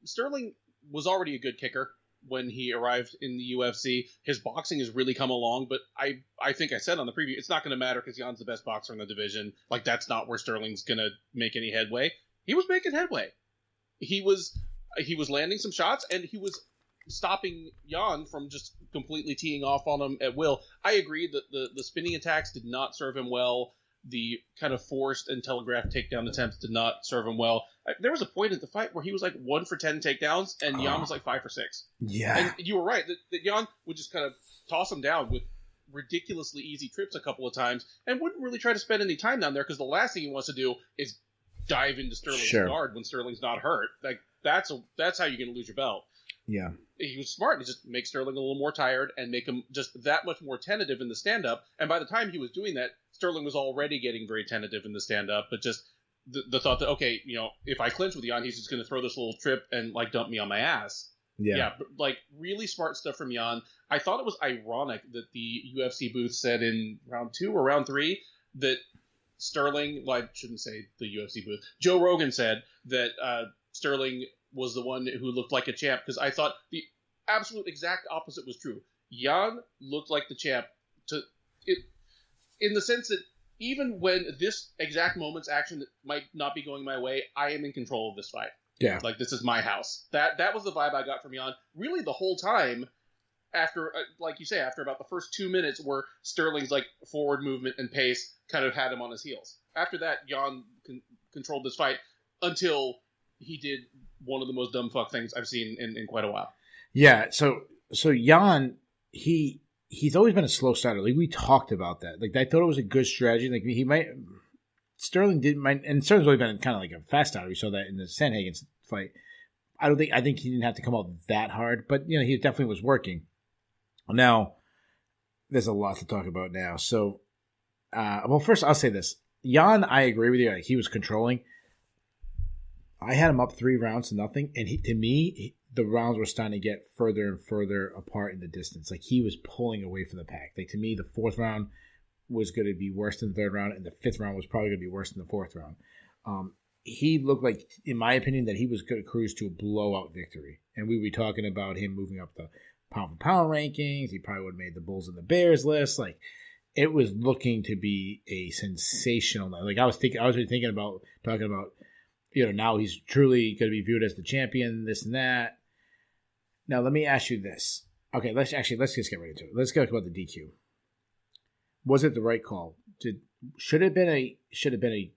Sterling was already a good kicker when he arrived in the UFC. His boxing has really come along, but I think I said on the preview, it's not going to matter because Jan's the best boxer in the division. Like, that's not where Sterling's going to make any headway. He was making headway. He was landing some shots, and he was stopping Jan from just completely teeing off on him at will. I agree that the spinning attacks did not serve him well. The kind of forced and telegraphed takedown attempts did not serve him well. There was a point in the fight where he was like 1 for 10 takedowns, and Jan was like 5 for 6. Yeah. And you were right that Jan would just kind of toss him down with ridiculously easy trips a couple of times, and wouldn't really try to spend any time down there because the last thing he wants to do is dive into Sterling's guard when Sterling's not hurt. Like, that's how you're going to lose your belt. Yeah. He was smart to just make Sterling a little more tired and make him just that much more tentative in the stand-up. And by the time he was doing that, Sterling was already getting very tentative in the stand-up. But just the thought that, okay, if I clinch with Jan, he's just going to throw this little trip and, like, dump me on my ass. Yeah, like, really smart stuff from Jan. I thought it was ironic that the UFC booth said in round 2 or round 3 that Sterling, well, I shouldn't say the UFC booth, Joe Rogan said that Sterling was the one who looked like a champ, because I thought the absolute exact opposite was true. Jan looked like the champ in the sense that even when this exact moment's action might not be going my way, I am in control of this fight. Yeah. Like, this is my house. That was the vibe I got from Jan really the whole time. After, like you say, after about the first 2 minutes where Sterling's, like, forward movement and pace kind of had him on his heels. After that, Jan controlled this fight until he did one of the most dumb fuck things I've seen in quite a while. Yeah, so Jan, he's always been a slow starter. Like, we talked about that. Like, I thought it was a good strategy. Like, Sterling's always been kind of like a fast starter. We saw that in the Sandhagen fight. I think he didn't have to come out that hard, but he definitely was working. Now, there's a lot to talk about now. So, well, first I'll say this: Jan, I agree with you. Like, he was controlling. I had him up 3-0, and to me, the rounds were starting to get further and further apart in the distance. Like, he was pulling away from the pack. Like, to me, the 4th round was going to be worse than the 3rd round, and the 5th round was probably going to be worse than the 4th round. He looked like, in my opinion, that he was going to cruise to a blowout victory. And we were talking about him moving up the pound-for-pound rankings. He probably would have made the Bulls and the Bears list. Like, it was looking to be a sensational night. Like, I was really thinking about talking about, now he's truly going to be viewed as the champion, this and that. Now let me ask you this. Okay, let's just get right into it. Let's talk about the DQ. Was it the right call? Should it have been a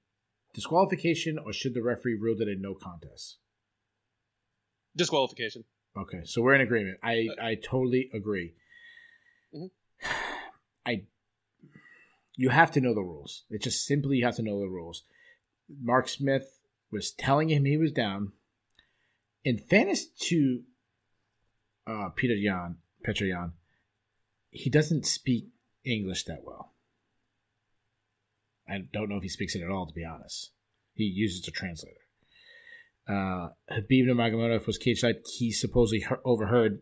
disqualification, or should the referee ruled it a no contest? Disqualification. Okay, so we're in agreement. I totally agree. Mm-hmm. You have to know the rules. It's just simply you have to know the rules. Mark Smith was telling him he was down. In fairness to Petr Yan, he doesn't speak English that well. I don't know if he speaks it at all, to be honest. He uses a translator. Habib Nurmagomedov was cage-side. He supposedly overheard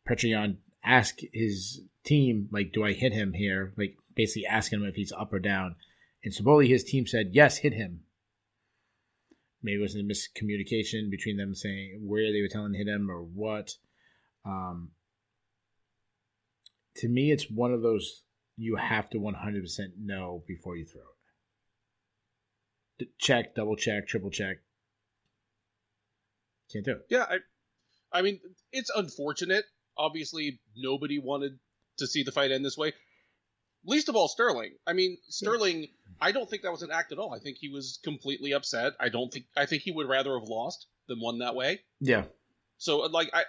Petr Yan ask his team, like, do I hit him here? Like, basically asking him if he's up or down. And supposedly his team said, yes, hit him. Maybe it was a miscommunication between them saying where they were telling hit him or what. To me, it's one of those you have to 100% know before you throw it. Check, double check, triple check. Can't do it. Yeah, I mean, it's unfortunate. Obviously, nobody wanted to see the fight end this way. Least of all Sterling. I mean, Sterling, I don't think that was an act at all. I think he was completely upset. I think he would rather have lost than won that way. Yeah. So, like, I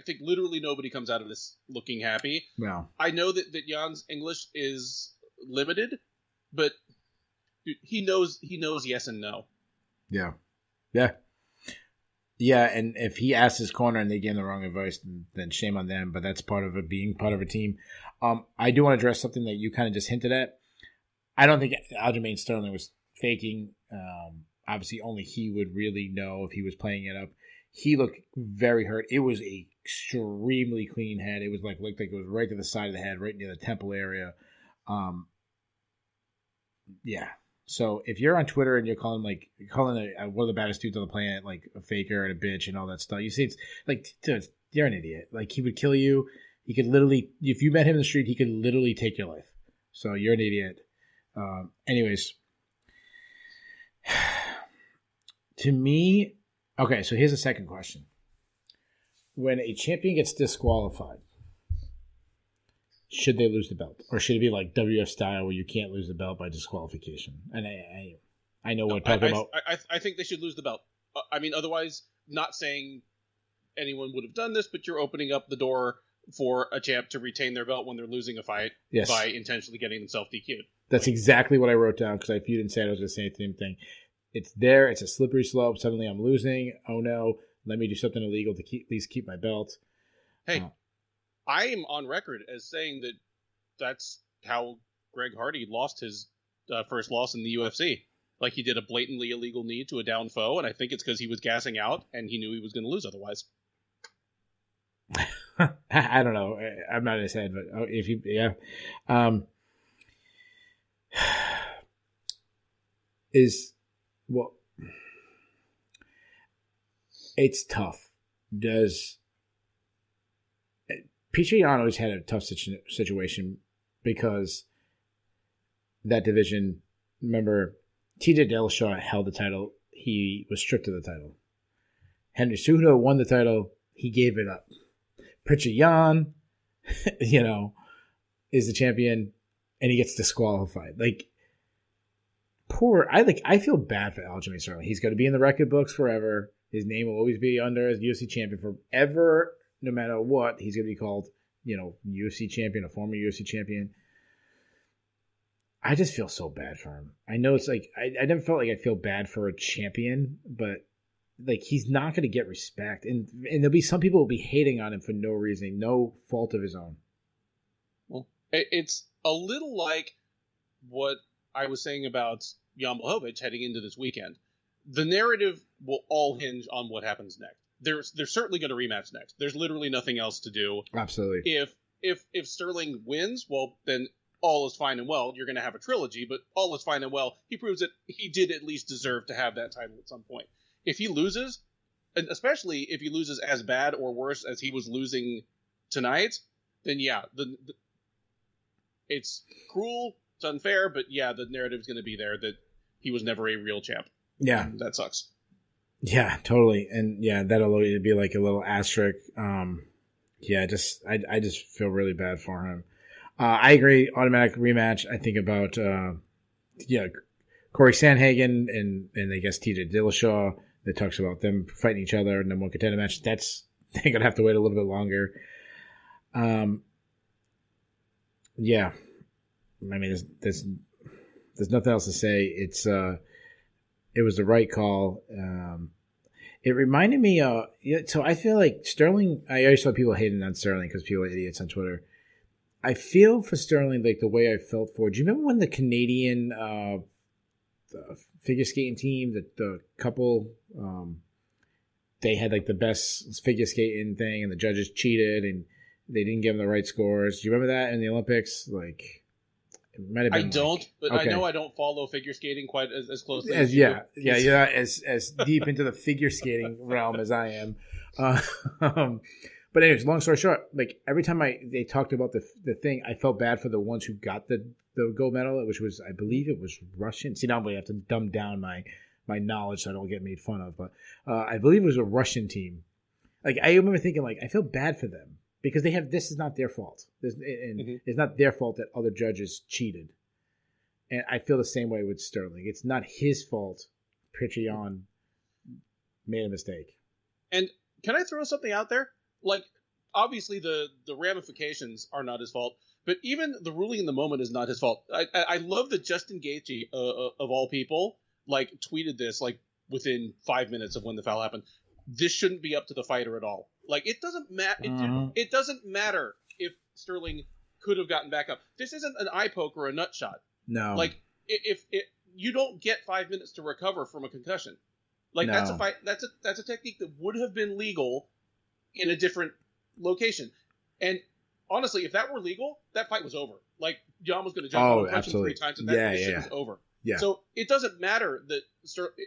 think literally nobody comes out of this looking happy. Wow. I know that Jan's English is limited, but he knows yes and no. Yeah. Yeah. Yeah, and if he asks his corner and they gave him the wrong advice, then shame on them. But that's part of it, being part of a team. I do want to address something that you kind of just hinted at. I don't think Aljamain Sterling was faking. Obviously, only he would really know if he was playing it up. He looked very hurt. It was a extremely clean head. It was looked like it was right to the side of the head, right near the temple area. Yeah. So if you're on Twitter and you're calling one of the baddest dudes on the planet like a faker and a bitch and all that stuff, you see it's like, dude, you're an idiot. Like, he would kill you. He could literally, if you met him in the street, he could literally take your life. So you're an idiot. Anyways, to me, okay. So here's a second question: when a champion gets disqualified, should they lose the belt, or should it be like WF style where you can't lose the belt by disqualification? And I know we're talking about. I think they should lose the belt. I mean, otherwise, not saying anyone would have done this, but you're opening up the door for a champ to retain their belt when they're losing a fight by intentionally getting themselves DQ'd. That's exactly what I wrote down, because if you didn't say it, I was going to say the same thing. It's there. It's a slippery slope. Suddenly I'm losing. Oh no! Let me do something illegal to at least keep my belt. Hey. I am on record as saying that that's how Greg Hardy lost his first loss in the UFC. Like, he did a blatantly illegal knee to a down foe, and I think it's because he was gassing out and he knew he was going to lose otherwise. I don't know. I'm not his head, but if you, yeah. It's tough. Petr Yan always had a tough situation because that division, remember, TJ Dillashaw held the title. He was stripped of the title. Henry Cejudo won the title. He gave it up. Petr Yan, is the champion, and he gets disqualified. Like, I feel bad for Aljamain Sterling. He's going to be in the record books forever. His name will always be under as UFC champion forever. No matter what, he's going to be called, UFC champion, a former UFC champion. I just feel so bad for him. I know it's like, I never felt like I feel bad for a champion, but like, he's not going to get respect. And there'll be some people will be hating on him for no reason, no fault of his own. Well, it's a little like what I was saying about Jan Blachowicz heading into this weekend. The narrative will all hinge on what happens next. They're certainly going to rematch next. There's literally nothing else to do. Absolutely. If Sterling wins, well, then all is fine and well. You're going to have a trilogy, but all is fine and well. He proves that he did at least deserve to have that title at some point. If he loses, and especially if he loses as bad or worse as he was losing tonight, then yeah, it's cruel, it's unfair, but yeah, the narrative's going to be there that he was never a real champ. Yeah. And that sucks. Yeah, totally. And yeah, that'll be like a little asterisk. Yeah, I just feel really bad for him. I agree. Automatic rematch. I think about yeah, Corey Sandhagen and I guess TJ Dillashaw. That talks about them fighting each other and then one contender match. They're gonna have to wait a little bit longer. Yeah, I mean, there's nothing else to say. It was the right call. It reminded me. So I feel like Sterling. I always saw people hating on Sterling because people are idiots on Twitter. I feel for Sterling like the way I felt for. Do you remember when the Canadian figure skating team, the couple, they had like the best figure skating thing, and the judges cheated and they didn't give them the right scores. Do you remember that in the Olympics? Like, it might have been. I don't, but okay. I know I don't follow figure skating quite as closely as you. Yeah, you're not as deep into the figure skating realm as I am. But anyways, long story short, like every time they talked about the thing, I felt bad for the ones who got the gold medal, which was, I believe it was Russian. See, now I'm going to have to dumb down my knowledge so I don't get made fun of. But I believe it was a Russian team. Like, I remember thinking, like, I feel bad for them because this is not their fault. It's not their fault that other judges cheated. And I feel the same way with Sterling. It's not his fault Petrion made a mistake. And can I throw something out there? Like, obviously the ramifications are not his fault, but even the ruling in the moment is not his fault. I love that Justin Gaethje, of all people, like tweeted this like within 5 minutes of when the foul happened. This shouldn't be up to the fighter at all. Like, it doesn't matter. It doesn't matter if Sterling could have gotten back up. This isn't an eye poke or a nut shot. No. Like, if you don't get 5 minutes to recover from a concussion. Like, that's a fight. That's a technique that would have been legal in a different location. And honestly, if that were legal, that fight was over. Like, Jan was going to jump on and punch him 3 times, and that shit was over. Yeah. So it doesn't matter that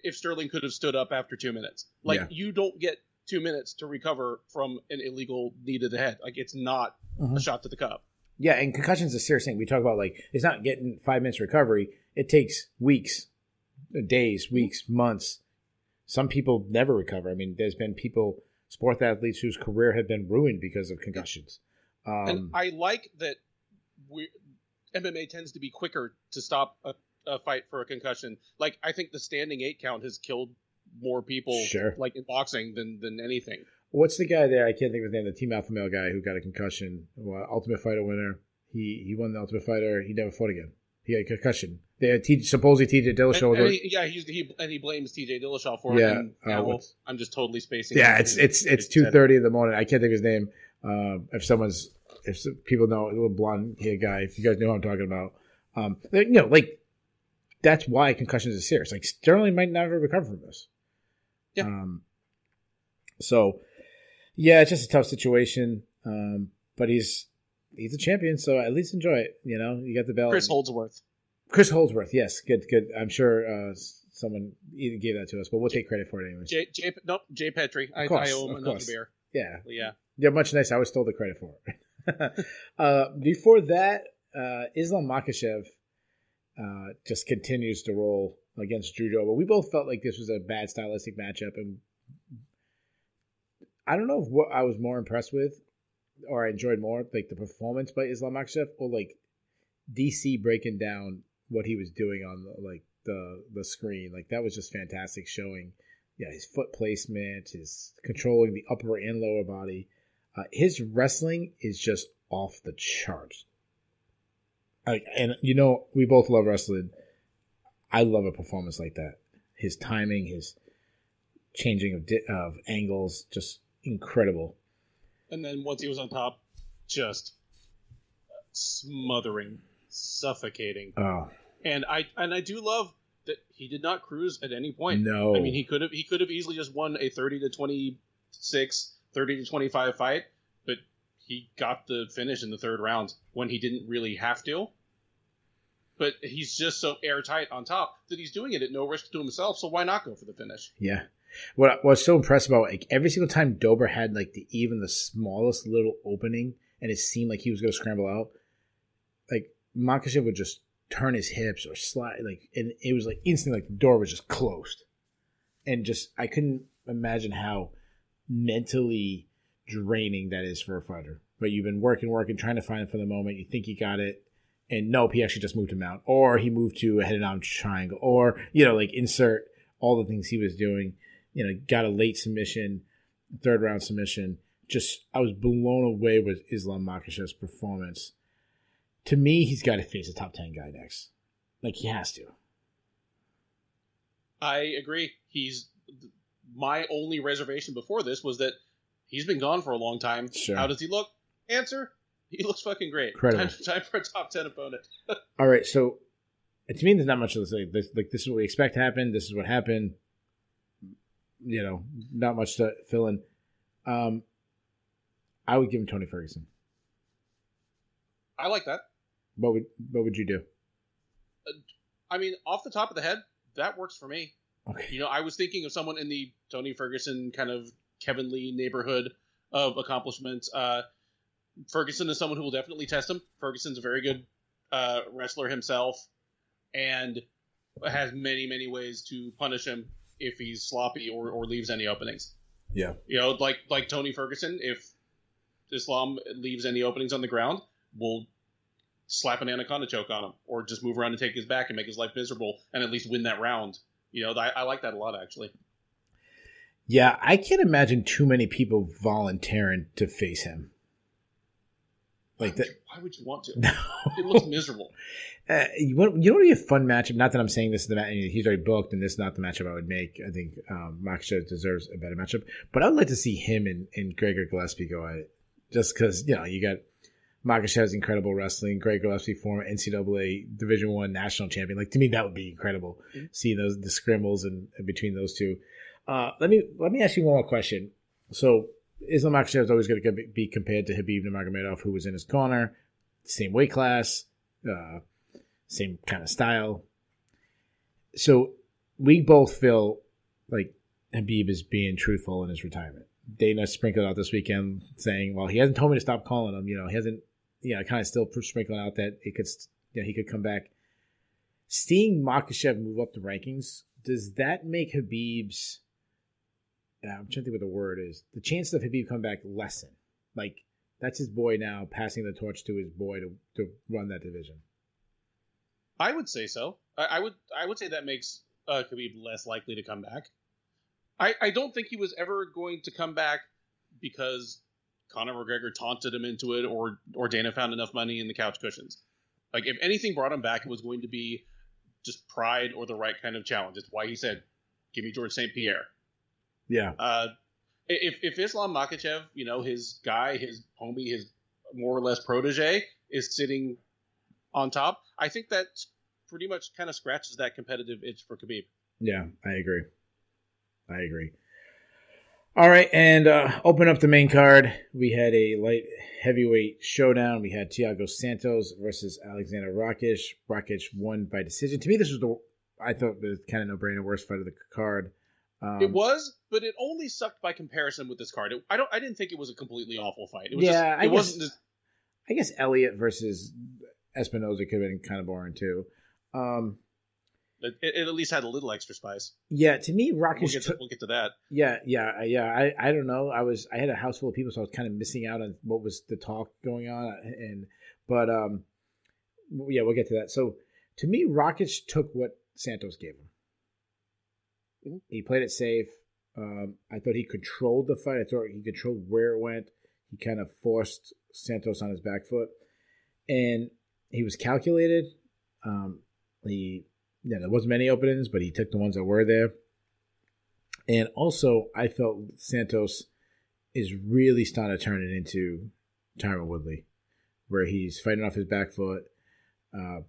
if Sterling could have stood up after 2 minutes. Like, you don't get 2 minutes to recover from an illegal knee to the head. Like, it's not a shot to the cup. Yeah, and concussion's a serious thing. We talk about, like, it's not getting 5 minutes recovery. It takes weeks, days, weeks, months. Some people never recover. I mean, there's been sport athletes whose career had been ruined because of concussions. And I like that MMA tends to be quicker to stop a fight for a concussion. Like, I think the standing 8 count has killed more people, like in boxing, than anything. What's the guy there? I can't think of his name. The Team Alpha Male guy who got a concussion. Ultimate Fighter winner. He won the Ultimate Fighter. He never fought again. He had a concussion. They had supposedly TJ Dillashaw. He blames TJ Dillashaw for it. Yeah, I'm just totally spacing. Yeah, it's 2:30 in the morning. I can't think of his name. If people know, a little blonde hair guy, if you guys know what I'm talking about, like, that's why concussions are serious. Like, Sterling might never recover from this. Yeah. So, yeah, it's just a tough situation. But he's a champion, so at least enjoy it. You know, you got the belt. Chris Holdsworth, yes, good. I'm sure someone either gave that to us, but we'll take credit for it anyways. Jay Petrie. I owe him another beer. Yeah. Yeah, much nicer. I was stole the credit for it. Before that, Islam Makhachev just continues to roll against Drew Dober. We both felt like this was a bad stylistic matchup, and I don't know what I was more impressed with or I enjoyed more, like the performance by Islam Makhachev or like DC breaking down what he was doing on the screen. Like, that was just fantastic, showing his foot placement, his controlling the upper and lower body. His wrestling is just off the charts. And we both love wrestling. I love a performance like that. His timing, his changing of angles, just incredible. And then once he was on top, just smothering, suffocating. Oh. And I do love that he did not cruise at any point. No. I mean, he could have easily just won a 30-26, 30-25 fight, but he got the finish in the 3rd round when he didn't really have to. But he's just so airtight on top that he's doing it at no risk to himself, so why not go for the finish? Yeah. What was so impressed about, like, every single time Dober had like even the smallest little opening and it seemed like he was going to scramble out, like Makhachev would just turn his hips or slide, like, and it was like instantly like the door was just closed. And just, I couldn't imagine how mentally draining that is for a fighter. But you've been working, trying to find it for the moment. You think you got it. And nope, he actually just moved him out. Or he moved to a headed on triangle. Or, like insert all the things he was doing. Got a late submission, third round submission. Just, I was blown away with Islam Makhachev's performance. To me, he's got to face a top 10 guy next. Like, he has to. I agree. My only reservation before this was that he's been gone for a long time. Sure. How does he look? Answer: he looks fucking great. Incredible. Time for a top 10 opponent. All right, so to me, there's not much to say. This is what we expect to happen. This is what happened. Not much to fill in. I would give him Tony Ferguson. I like that. What would you do? I mean, off the top of the head, that works for me. Okay. I was thinking of someone in the Tony Ferguson kind of Kevin Lee neighborhood of accomplishments. Ferguson is someone who will definitely test him. Ferguson's a very good wrestler himself and has many, many ways to punish him if he's sloppy or leaves any openings. Yeah. Like Tony Ferguson, if Islam leaves any openings on the ground, we'll slap an anaconda choke on him or just move around and take his back and make his life miserable and at least win that round. I like that a lot, actually. Yeah, I can't imagine too many people volunteering to face him. Why would you want to? No. It looks miserable. You know what would be a fun matchup? Not that I'm saying this is the match. He's already booked, and this is not the matchup I would make. I think Makhachev deserves a better matchup. But I would like to see him and Gregor Gillespie go at it. Just because, you got Makhachev's incredible wrestling, Gregor Gillespie, former NCAA Division I national champion. Like, to me, that would be incredible. Mm-hmm. Seeing the scrimmels and between those two. Let me ask you one more question. So, Islam Makhachev is always going to be compared to Khabib Nurmagomedov, who was in his corner, same weight class, same kind of style. So we both feel like Khabib is being truthful in his retirement. Dana sprinkled out this weekend saying, "Well, he hasn't told me to stop calling him. He hasn't, kind of still sprinkling out that he could come back." Seeing Makhachev move up the rankings, does that make Khabib's I'm trying to think what the word is. The chances of Khabib coming back lessen. Like, that's his boy now, passing the torch to his boy to run that division. I would say so. I would say that makes Khabib less likely to come back. I don't think he was ever going to come back because Conor McGregor taunted him into it or Dana found enough money in the couch cushions. Like, if anything brought him back, it was going to be just pride or the right kind of challenge. It's why he said, "Give me George St. Pierre." Yeah. If Islam Makhachev, his guy, his homie, his more or less protege is sitting on top, I think that pretty much kind of scratches that competitive itch for Khabib. Yeah, I agree. All right, and open up the main card. We had a light heavyweight showdown. We had Thiago Santos versus Alexander Rakic. Rakic won by decision. To me, this was I thought the kind of no-brainer worst fight of the card. It was, but it only sucked by comparison with this card. I didn't think it was a completely awful fight. It was I guess Elliott versus Espinoza could have been kind of boring too. It at least had a little extra spice. Yeah, to me, Rakic. We'll get to that. Yeah. I don't know. I had a house full of people, so I was kind of missing out on what was the talk going on. But we'll get to that. So to me, Rakic took what Santos gave him. Mm-hmm. He played it safe. I thought he controlled the fight. I thought he controlled where it went. He kind of forced Santos on his back foot. And he was calculated. There wasn't many openings, but he took the ones that were there. And also, I felt Santos is really starting to turn it into Tyron Woodley, where he's fighting off his back foot,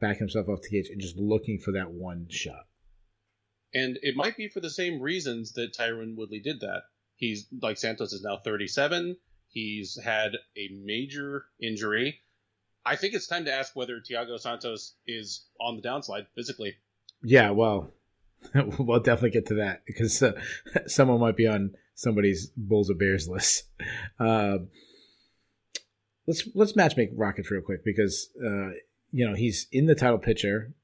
backing himself off the cage, and just looking for that one shot. And it might be for the same reasons that Tyron Woodley did that. He's, like, Santos is now 37. He's had a major injury. I think it's time to ask whether Thiago Santos is on the downslide physically. Yeah, well, we'll definitely get to that because someone might be on somebody's Bulls or Bears list. Let's matchmake Rakic real quick because he's in the title picture.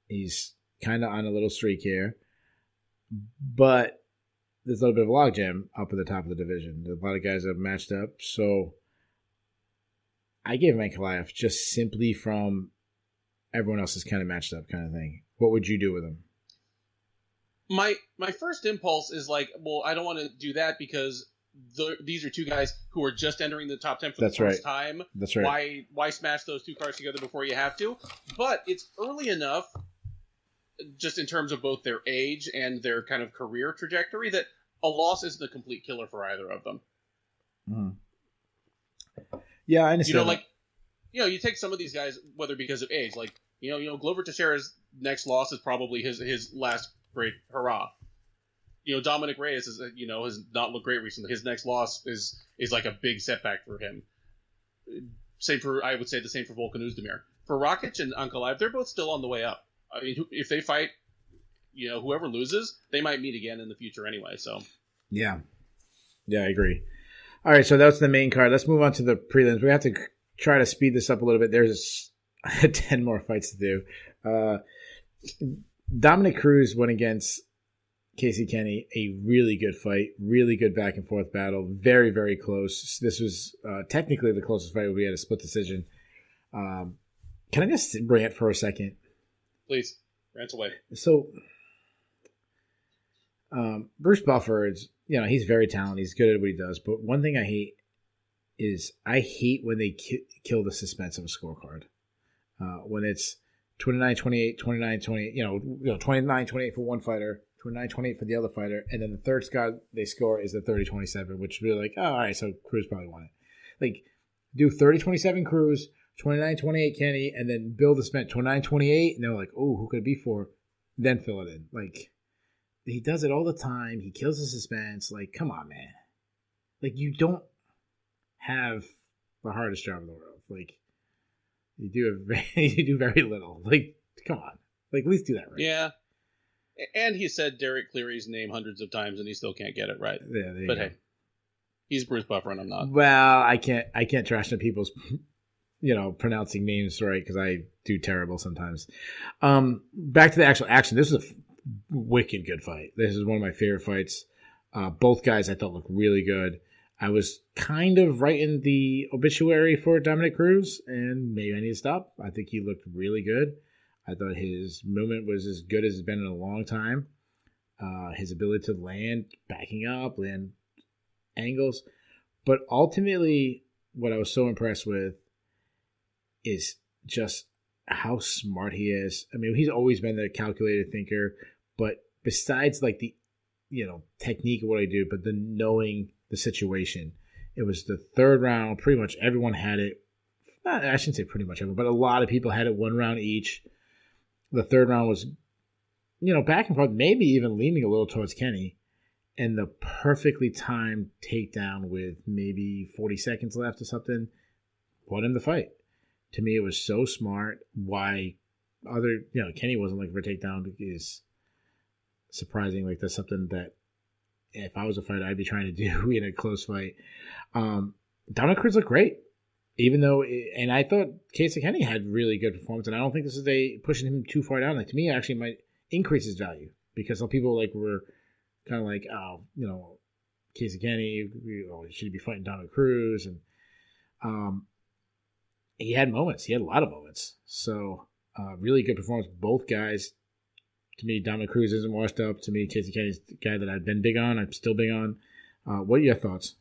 He's kind of on a little streak here. But there's a little bit of a logjam up at the top of the division. A lot of guys have matched up. So I gave Ankalaev just simply from everyone else is kind of matched up kind of thing. What would you do with him? My first impulse is like, well, I don't want to do that because these are two guys who are just entering the top 10 for the first time. That's right. Why smash those two cards together before you have to? But it's early enough, just in terms of both their age and their kind of career trajectory, that a loss isn't a complete killer for either of them. Yeah, I understand. You take some of these guys, whether because of age, like Glover Teixeira's next loss is probably his last great hurrah. Dominic Reyes has not looked great recently. His next loss is like a big setback for him. I would say the same for Volkan Oezdemir. For Rakic and Ankalaev, they're both still on the way up. I mean, if they fight, whoever loses, they might meet again in the future anyway. So yeah, I agree. All right, so that's the main card. Let's move on to the prelims. We have to try to speed this up a little bit. There's 10 more fights to do. Dominic Cruz went against Casey Kenny, a really good fight, really good back and forth battle, very, very close. This was technically the closest fight. We had a split decision. Can I just rant for a second? Please, rant away. So, Bruce Buffer is, he's very talented. He's good at what he does. But one thing I hate is when they kill the suspense of a scorecard. When it's 29-28, 29-28, 29-28 for one fighter, 29-28 for the other fighter, and then the third score they score is the 30-27, which we're like, oh, all right, so Cruz probably won it. Like, do 30-27 Cruz, 29-28 Kenny, and then build the suspense 29-28, and they're like, oh, who could it be for? Then fill it in. Like, he does it all the time. He kills the suspense. Like, come on, man. Like, you don't have the hardest job in the world. Like, you do very little. Like, come on. Like, at least do that right. Yeah. And he said Derek Cleary's name hundreds of times, and he still can't get it right. Yeah, but hey, he's Bruce Buffer, and I'm not. Well, I can't trash on people's, pronouncing names right because I do terrible sometimes. Back to the actual action. This is a wicked good fight. This is one of my favorite fights. Both guys I thought looked really good. I was kind of writing the obituary for Dominic Cruz, and maybe I need to stop. I think he looked really good. I thought his movement was as good as it's been in a long time. His ability to land, backing up, land angles. But ultimately, what I was so impressed with is just how smart he is. I mean, he's always been the calculated thinker, but besides like the, technique of what I do, but the knowing the situation. It was the third round. Pretty much everyone had it. I shouldn't say pretty much everyone, but a lot of people had it one round each. The third round was, back and forth, maybe even leaning a little towards Kenny. And the perfectly timed takedown with maybe 40 seconds left or something won him the fight. To me, it was so smart. Why Kenny wasn't looking for a takedown is surprising. Like, that's something that if I was a fighter, I'd be trying to do in a close fight. Dominic Cruz looked great. Even though, and I thought Casey Kenny had really good performance, and I don't think this is pushing him too far down. Like, to me, it actually might increase his value because some people were kind of like, oh, Casey Kenny, should he be fighting Dominic Cruz? And he had moments. He had a lot of moments. So, really good performance. Both guys. To me, Dominic Cruz isn't washed up. To me, Casey Kenny's the guy that I've been big on. I'm still big on. What are your thoughts?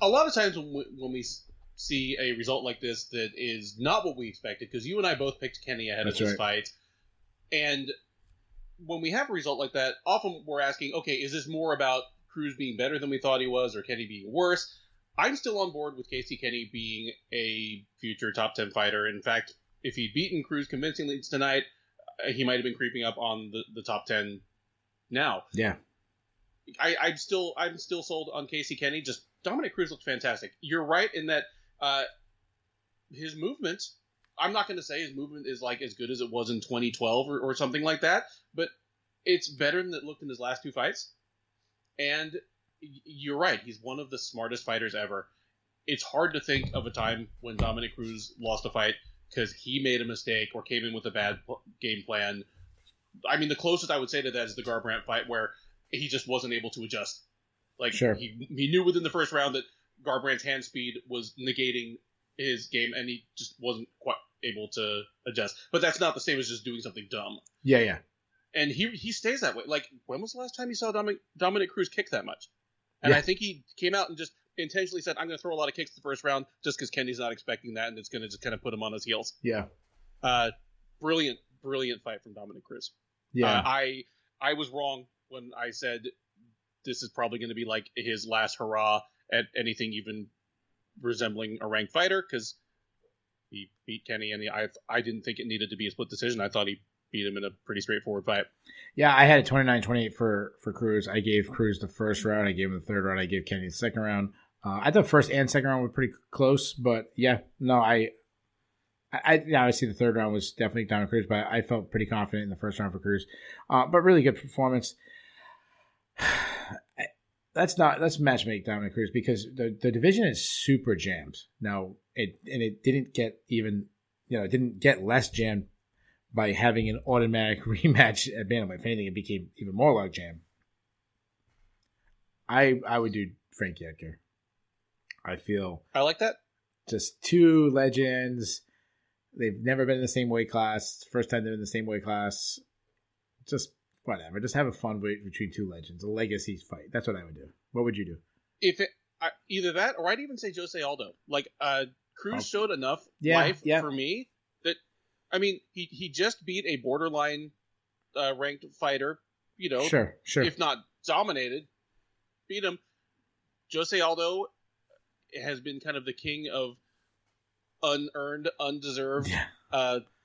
A lot of times when we see a result like this that is not what we expected, because you and I both picked Kenny ahead of this fight, and when we have a result like that, often we're asking, okay, is this more about Cruz being better than we thought he was, or Kenny being worse? I'm still on board with Casey Kenny being a future top 10 fighter. In fact, if he'd beaten Cruz convincingly tonight, he might have been creeping up on the top 10 now. Yeah. I'm still sold on Casey Kenny. Just Dominic Cruz looked fantastic. You're right in that his movement, I'm not going to say his movement is like as good as it was in 2012 or something like that, but it's better than it looked in his last two fights. And you're right. He's one of the smartest fighters ever. It's hard to think of a time when Dominic Cruz lost a fight because he made a mistake or came in with a bad game plan I mean, the closest I would say to that is the Garbrandt fight, where he just wasn't able to adjust. Like, Sure. he knew within the first round that Garbrandt's hand speed was negating his game, and he just wasn't quite able to adjust. But that's not the same as just doing something dumb. Yeah. And he stays that way. Like, when was the last time you saw Dominic Cruz kick that much? And I think he came out and just intentionally said, I'm going to throw a lot of kicks the first round just because Kenny's not expecting that, and it's going to just kind of put him on his heels. Yeah. Brilliant fight from Dominic Cruz. Yeah. I was wrong when I said this is probably going to be like his last hurrah at anything even resembling a ranked fighter, because he beat Kenny, and I didn't think it needed to be a split decision. I thought he beat him in a pretty straightforward fight. Yeah, I had a 29-28 for Cruz. I gave Cruz the first round. I gave him the third round. I gave Kenny the second round. I thought first and second round were pretty close, but yeah, no, I obviously the third round was definitely down to Cruz, but I felt pretty confident in the first round for Cruz. But really good performance. Let's matchmake Dominic Cruz, because the division is super jammed now. It didn't get even, it didn't get less jammed by having an automatic rematch at bantamweight. If anything, it became even more log jam. I would do Frankie Edgar. I feel I like that. Just two legends. They've never been in the same weight class. First time they're in the same weight class. Just whatever. Just have a fun fight between two legends. A legacy fight. That's what I would do. What would you do? Either that, or I'd even say Jose Aldo. Like, Cruz showed enough life for me that, I mean, he just beat a borderline ranked fighter. Sure. If not dominated, beat him. Jose Aldo has been kind of the king of unearned, undeserved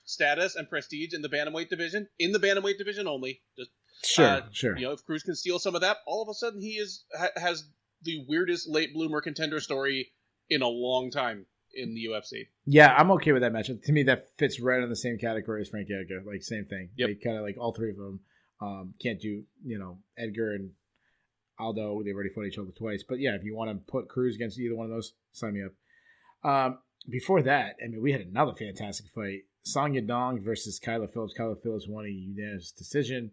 status and prestige in the bantamweight division. In the bantamweight division only. Just, sure. If Cruz can steal some of that, all of a sudden he has the weirdest late bloomer contender story in a long time in the UFC. Yeah, I'm okay with that matchup. To me, that fits right in the same category as Frankie Edgar. Like, same thing. Yep. They kind of like all three of them can't do, Edgar and Aldo. They've already fought each other twice. But yeah, if you want to put Cruz against either one of those, sign me up. Before that, I mean, we had another fantastic fight. Song Yadong versus Kyler Phillips. Kyler Phillips won a unanimous decision.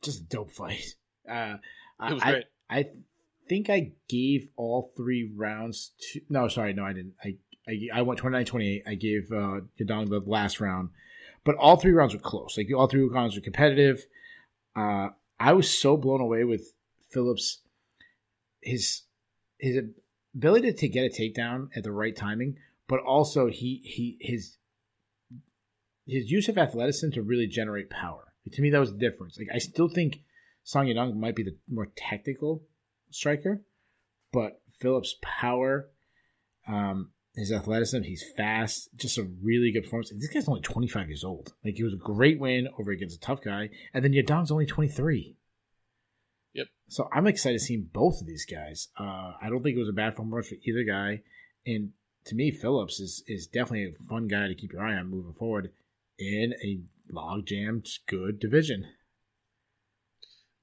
Just a dope fight. It was great. I think I gave all three rounds to... No, sorry. No, I didn't. I went 29-28. I gave Yadong the last round. But all three rounds were close. Like, all three rounds were competitive. I was so blown away with Phillips. His ability to get a takedown at the right timing, but also his use of athleticism to really generate power. To me, that was the difference. Like, I still think Song Yadong might be the more tactical striker, but Phillips' power, his athleticism, he's fast, just a really good performance. This guy's only 25 years old. Like, it was a great win over against a tough guy, and then Yadong's only 23. Yep. So I'm excited to see both of these guys. I don't think it was a bad performance for either guy, and to me, Phillips is definitely a fun guy to keep your eye on moving forward in a log-jammed good division.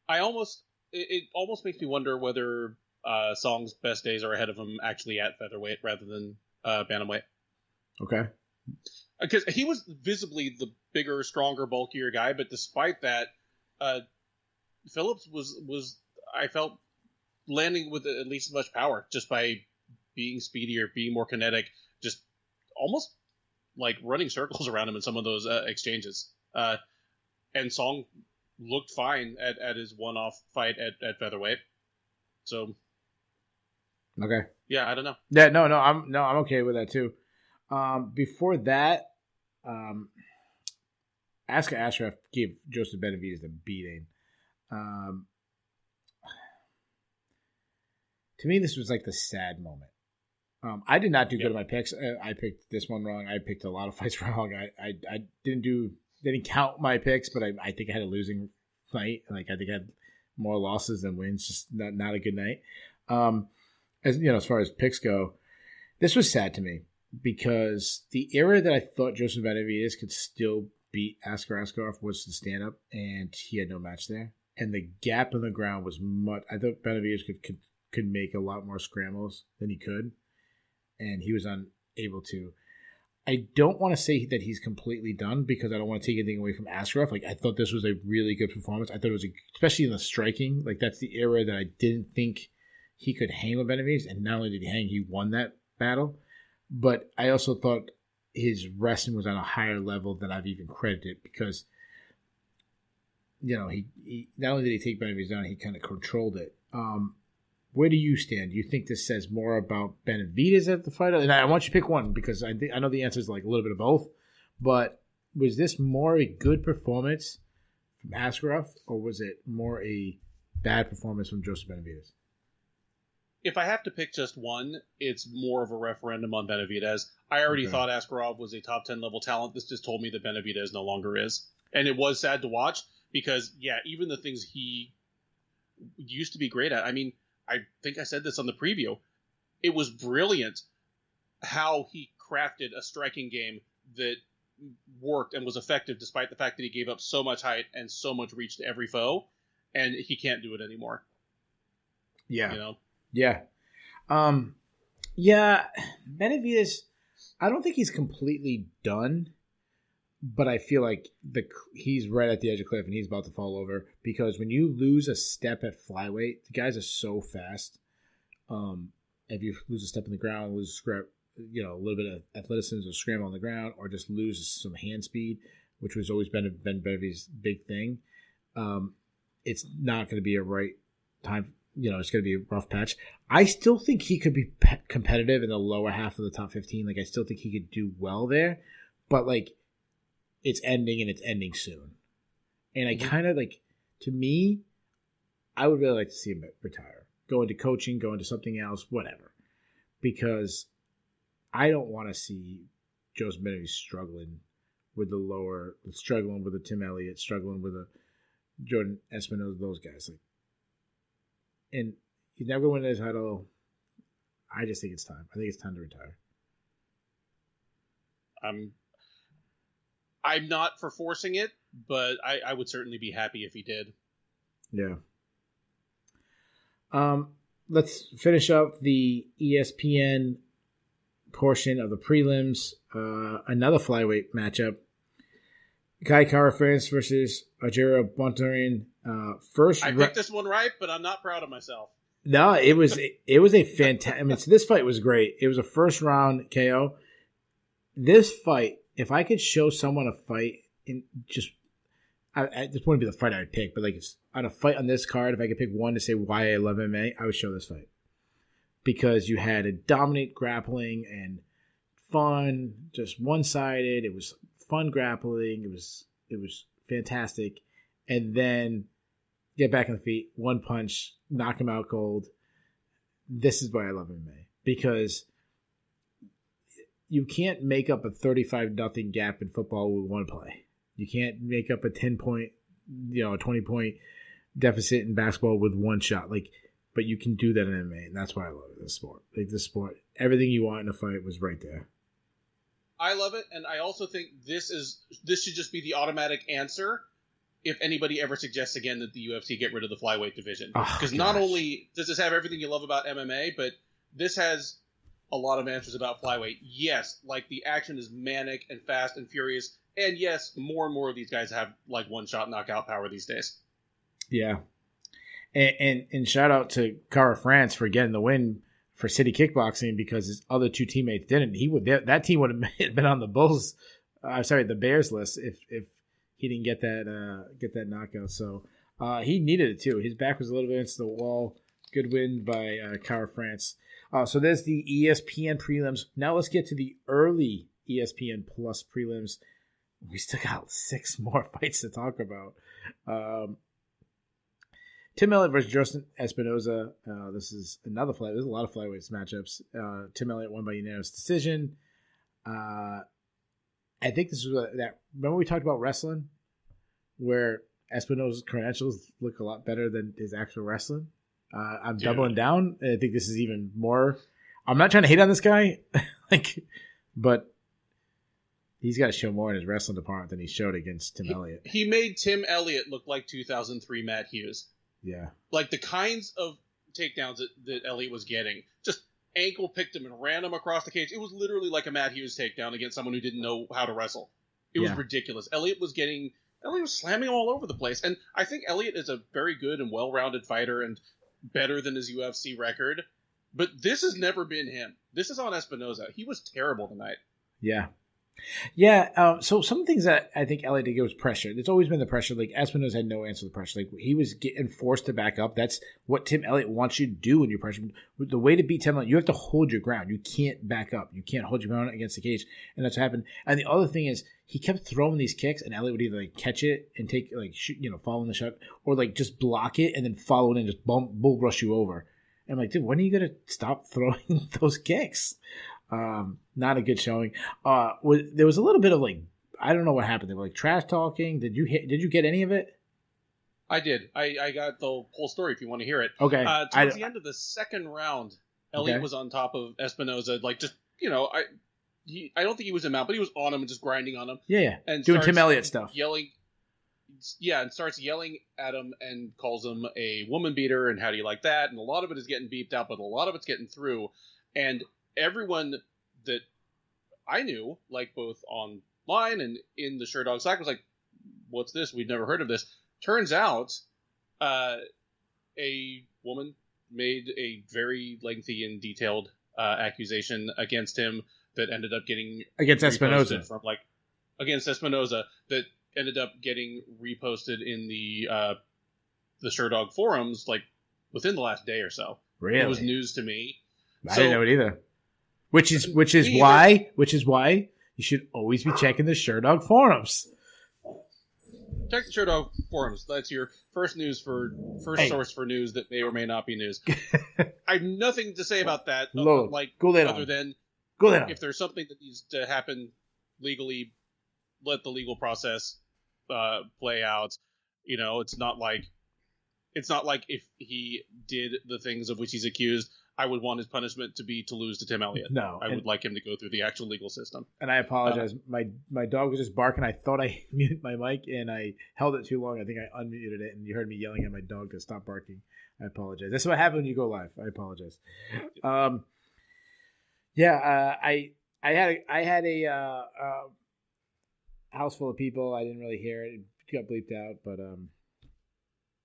It almost makes me wonder whether Song's best days are ahead of him actually at featherweight rather than bantamweight. Okay. Because he was visibly the bigger, stronger, bulkier guy, but despite that, Phillips was I felt landing with at least as much power just by being speedier, being more kinetic, just almost like running circles around him in some of those exchanges. And Song looked fine at his one-off fight at featherweight. So, okay, yeah, I don't know. Yeah, no, I'm okay with that too. Before that, Askar Ashraf gave Joseph Benavidez a beating. To me, this was like the sad moment. I did not do good at my picks. I picked this one wrong. I picked a lot of fights wrong. I didn't count my picks, but I think I had a losing night. Like, I think I had more losses than wins. Just not a good night. As far as picks go, this was sad to me because the era that I thought Joseph Benavidez could still beat Askar Askarov was the stand-up, and he had no match there. And the gap in the ground was much. I thought Benavidez could make a lot more scrambles than he could, and he was unable to. I don't want to say that he's completely done because I don't want to take anything away from Askarov. Like, I thought this was a really good performance. I thought it was, especially in the striking, like that's the area that I didn't think he could hang with Benavidez. And not only did he hang, he won that battle. But I also thought his wrestling was on a higher level than I've even credited because, he not only did he take Benavidez down, he kind of controlled it. Where do you stand? Do you think this says more about Benavidez as the fighter? And I want you to pick one because I know the answer is like a little bit of both. But was this more a good performance from Askarov, or was it more a bad performance from Joseph Benavidez? If I have to pick just one, it's more of a referendum on Benavidez. I already thought Askarov was a top 10 level talent. This just told me that Benavidez no longer is. And it was sad to watch because, even the things he used to be great at. I mean, I think I said this on the preview. It was brilliant how he crafted a striking game that worked and was effective despite the fact that he gave up so much height and so much reach to every foe, and he can't do it anymore. Yeah. Yeah. Benavidez, I don't think he's completely done, but I feel like he's right at the edge of the cliff and he's about to fall over because when you lose a step at flyweight, the guys are so fast. If you lose a step in the ground, lose a scrap, a little bit of athleticism or scramble on the ground, or just lose some hand speed, which was always Ben Benavidez's big thing, it's not going to be a right time. It's going to be a rough patch. I still think he could be competitive in the lower half of the top 15. Like, I still think he could do well there, but like, it's ending and it's ending soon. And I kind of to me, I would really like to see him retire, go into coaching, go into something else, whatever, because I don't want to see Joseph Benavidez struggling with the Tim Elliott, struggling with a Jordan Espinosa, those guys. And he's never going to win the title. I just think it's time. I think it's time to retire. I'm not for forcing it, but I would certainly be happy if he did. Yeah. Let's finish up the ESPN portion of the prelims. Another flyweight matchup. Kai Kara-France versus Ajiro Bontorin. I picked this one right, but I'm not proud of myself. No, it was a fantastic. I mean, so this fight was great. It was a first round KO. This fight, if I could show someone a fight, this wouldn't be the fight I would pick, but on a fight on this card, if I could pick one to say why I love MMA, I would show this fight because you had a dominant grappling and fun, just one sided. It was fun grappling. It was fantastic, and then get back on the feet, one punch, knock him out cold. This is why I love MMA because you can't make up a 35-0 gap in football with one play. You can't make up a 10-point, a 20-point deficit in basketball with one shot. But you can do that in MMA, and that's why I love this sport. This sport, everything you want in a fight was right there. I love it, and I also think this should just be the automatic answer if anybody ever suggests again that the UFC get rid of the flyweight division. Because not only does this have everything you love about MMA, but this has a lot of answers about flyweight. Yes, the action is manic and fast and furious, and yes, more and more of these guys have one-shot knockout power these days. Yeah. And shout out to Kara-France for getting the win for City Kickboxing because his other two teammates didn't. That team would have been on the Bears list if he didn't get that knockout. So he needed it too. His back was a little bit against the wall. Good win by Kara-France. So there's the ESPN prelims. Now let's get to the early ESPN Plus prelims. We still got 6 more fights to talk about. Tim Elliott versus Justin Espinosa. This is another fight. There's a lot of flyweights matchups. Tim Elliott won by unanimous decision. I think this was that. Remember we talked about wrestling, where Espinosa's credentials look a lot better than his actual wrestling. I'm doubling down. I think this is even more. I'm not trying to hate on this guy, but he's got to show more in his wrestling department than he showed against Tim Elliott. He made Tim Elliott look like 2003 Matt Hughes. Yeah. The kinds of takedowns that Elliott was getting, just ankle picked him and ran him across the cage. It was literally like a Matt Hughes takedown against someone who didn't know how to wrestle. It was ridiculous. Elliott was slamming him all over the place. And I think Elliott is a very good and well-rounded fighter and better than his UFC record. But this has never been him. This is on Espinoza. He was terrible tonight. Yeah. Yeah, so some things that I think Elliott did get was pressure. It's always been the pressure. Like, Espinoza had no answer to the pressure. Like, he was getting forced to back up. That's what Tim Elliott wants you to do when you're pressured. The way to beat Tim Elliott, you have to hold your ground. You can't back up. You can't hold your ground against the cage. And that's what happened. And the other thing is, he kept throwing these kicks, and Elliott would either, like, catch it and take, like, shoot, follow in the shot, or, like, just block it and then follow it and just bull rush you over. And I'm like, dude, when are you going to stop throwing those kicks? Not a good showing. There was a little bit of, like, I don't know what happened. They were like trash talking. Did you get any of it? I did. I got the whole story if you want to hear it. Okay. Towards the end of the second round, Elliott was on top of Espinoza, like, just, I don't think he was him out, but he was on him and just grinding on him. Yeah. And doing Tim Elliott stuff. And starts yelling at him and calls him a woman beater and how do you like that? And a lot of it is getting beeped out, but a lot of it's getting through. And everyone that I knew, like both online and in the Sure Dog Slack, was like, what's this? We've never heard of this. Turns out a woman made a very lengthy and detailed accusation against him that ended up getting against Espinoza against Espinoza that ended up getting reposted in the Sure Dog forums like within the last day or so. Really? It was news to me. I didn't know it either. Which is why you should always be checking the Sure Dog forums. Check the Sure Dog forums. That's your first source for news that may or may not be news. I have nothing to say about that. Other than if there's something that needs to happen legally, let the legal process play out. It's not like if he did the things of which he's accused, I would want his punishment to be to lose to Tim Elliott. No. I would like him to go through the actual legal system. And I apologize. My dog was just barking. I thought I muted my mic, and I held it too long. I think I unmuted it, and you heard me yelling at my dog to stop barking. I apologize. That's what happens when you go live. I apologize. I had a house full of people. I didn't really hear it. It got bleeped out, but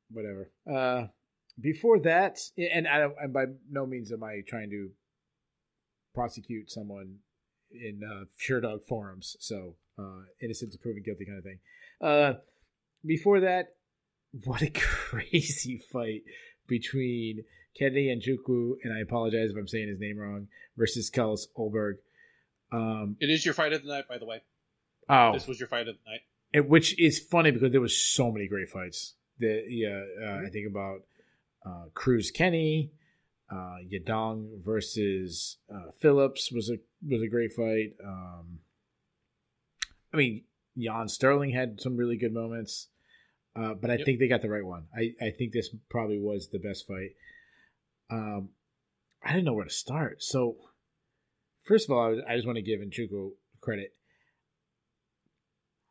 whatever. Before that, and by no means am I trying to prosecute someone in Sure Dog forums, so innocent to proven guilty kind of thing. Before that, what a crazy fight between Kennedy Njoku, and I apologize if I'm saying his name wrong, versus Kellis Olberg. It is your fight of the night, by the way. Oh, this was your fight of the night. Which is funny because there was so many great fights. I think about Cruz Kenny, Yadong versus Phillips was a great fight. Jan Sterling had some really good moments, but I think they got the right one. I think this probably was the best fight. I didn't know where to start. So, first of all, I just want to give Njoku credit.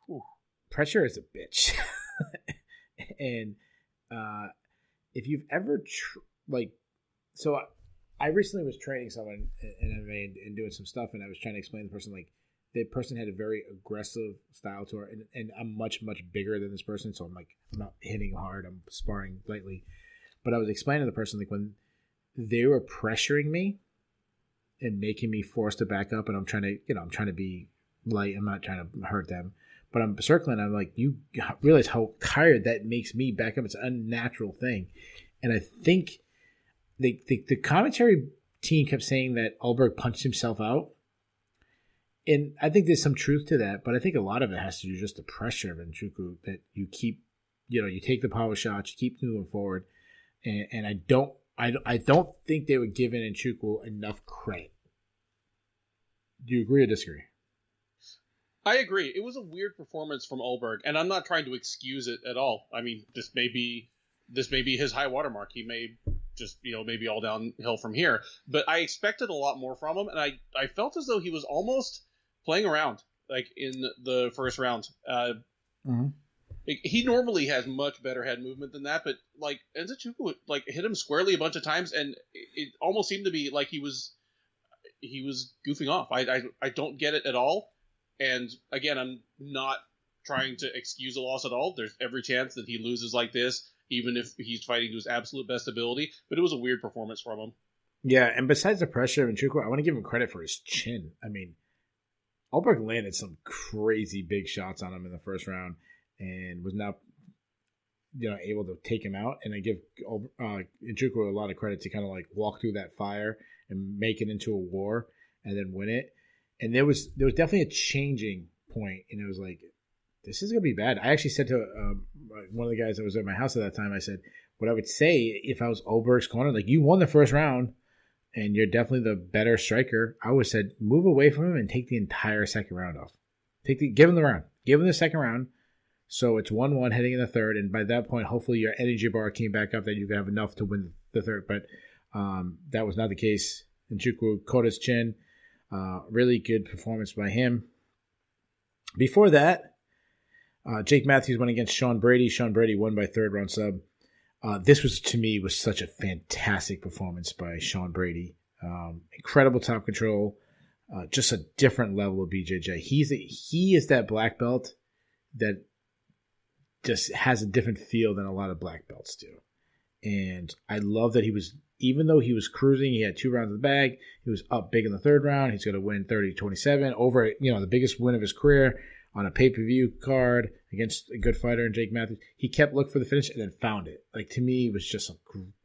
Ooh, pressure is a bitch. And if you've ever I recently was training someone in MMA and doing some stuff, and I was trying to explain to the person, like, the person had a very aggressive style to her, and I'm much bigger than this person, so I'm not hitting hard, I'm sparring lightly. But I was explaining to the person, like, when they were pressuring me and making me forced to back up, and I'm trying to be light, I'm not trying to hurt them. But I'm circling, I'm like, you realize how tired that makes me back up. It's an unnatural thing. And I think the commentary team kept saying that Olberg punched himself out. And I think there's some truth to that, but I think a lot of it has to do just the pressure of Njoku, that you keep, you take the power shots, you keep moving forward. And I don't think they were giving Njoku enough credit. Do you agree or disagree? I agree. It was a weird performance from Olberg, and I'm not trying to excuse it at all. I mean, this may be his high watermark. He may just, maybe all downhill from here. But I expected a lot more from him, and I felt as though he was almost playing around, like, in the first round. He normally has much better head movement than that, but, like, Njoku, like, hit him squarely a bunch of times, and it almost seemed to be like he was he was goofing off. I don't get it at all. And again, I'm not trying to excuse a loss at all. There's every chance that he loses like this, even if he's fighting to his absolute best ability. But it was a weird performance from him. Yeah, and besides the pressure of Nchukwu, I want to give him credit for his chin. I mean, Alberg landed some crazy big shots on him in the first round and was now, able to take him out. And I give Nchukwu a lot of credit to kind of like walk through that fire and make it into a war and then win it. And there was definitely a changing point, and it was like, this is gonna be bad. I actually said to one of the guys that was at my house at that time, I said, what I would say if I was Oberg's corner, like, you won the first round, and you're definitely the better striker. I would have said, move away from him and take the entire second round off. Give him the round. Give him the second round. So it's 1-1 heading in the third, and by that point, hopefully your energy bar came back up that you could have enough to win the third. But that was not the case. Nchukwu caught his chin. Really good performance by him. Before that, Jake Matthews went against Sean Brady. Sean Brady won by third round sub. This was, to me, was such a fantastic performance by Sean Brady. Incredible top control. Just a different level of BJJ. He is that black belt that just has a different feel than a lot of black belts do. And I love that he was, even though he was cruising, he had 2 rounds in the bag. He was up big in the third round. He's going to win 30-27 over, the biggest win of his career on a pay-per-view card against a good fighter in Jake Matthews. He kept looking for the finish and then found it. Like, to me, it was just a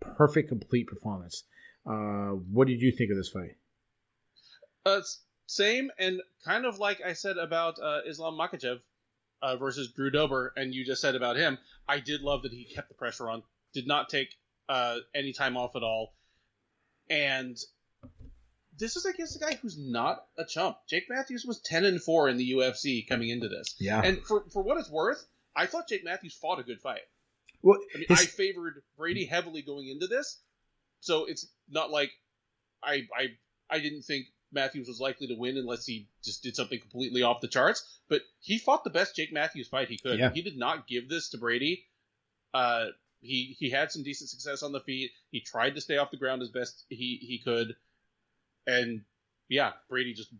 perfect, complete performance. What did you think of this fight? Same, and kind of like I said about Islam Makhachev versus Drew Dober, and you just said about him, I did love that he kept the pressure on, did not take any time off at all. And this is against a guy who's not a chump. Jake Matthews was 10-4 in the UFC coming into this. Yeah. And for what it's worth, I thought Jake Matthews fought a good fight. Well, I favored Brady heavily going into this, so it's not like I didn't think Matthews was likely to win unless he just did something completely off the charts. But he fought the best Jake Matthews fight he could. Yeah. He did not give this to Brady. He had some decent success on the feet. He tried to stay off the ground as best he could. And, yeah, Brady just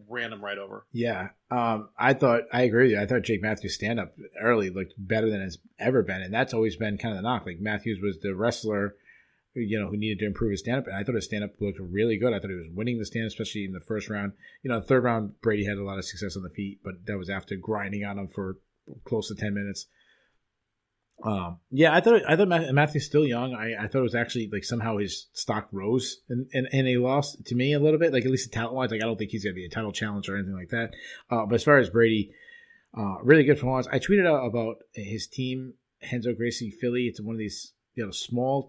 ran him right over. Yeah. I agree with you. I thought Jake Matthews' stand-up early looked better than it's ever been. And that's always been kind of the knock. Like, Matthews was the wrestler, who needed to improve his stand-up. And I thought his stand-up looked really good. I thought he was winning the stand, especially in the first round. The third round, Brady had a lot of success on the feet, but that was after grinding on him for close to 10 minutes. I thought Matthew's still young. I thought it was actually like somehow his stock rose and he lost to me a little bit, like at least talent wise. Like, I don't think he's gonna be a title challenge or anything like that. But as far as Brady, really good performance. I tweeted out about his team, Renzo Gracie Philly. It's one of these small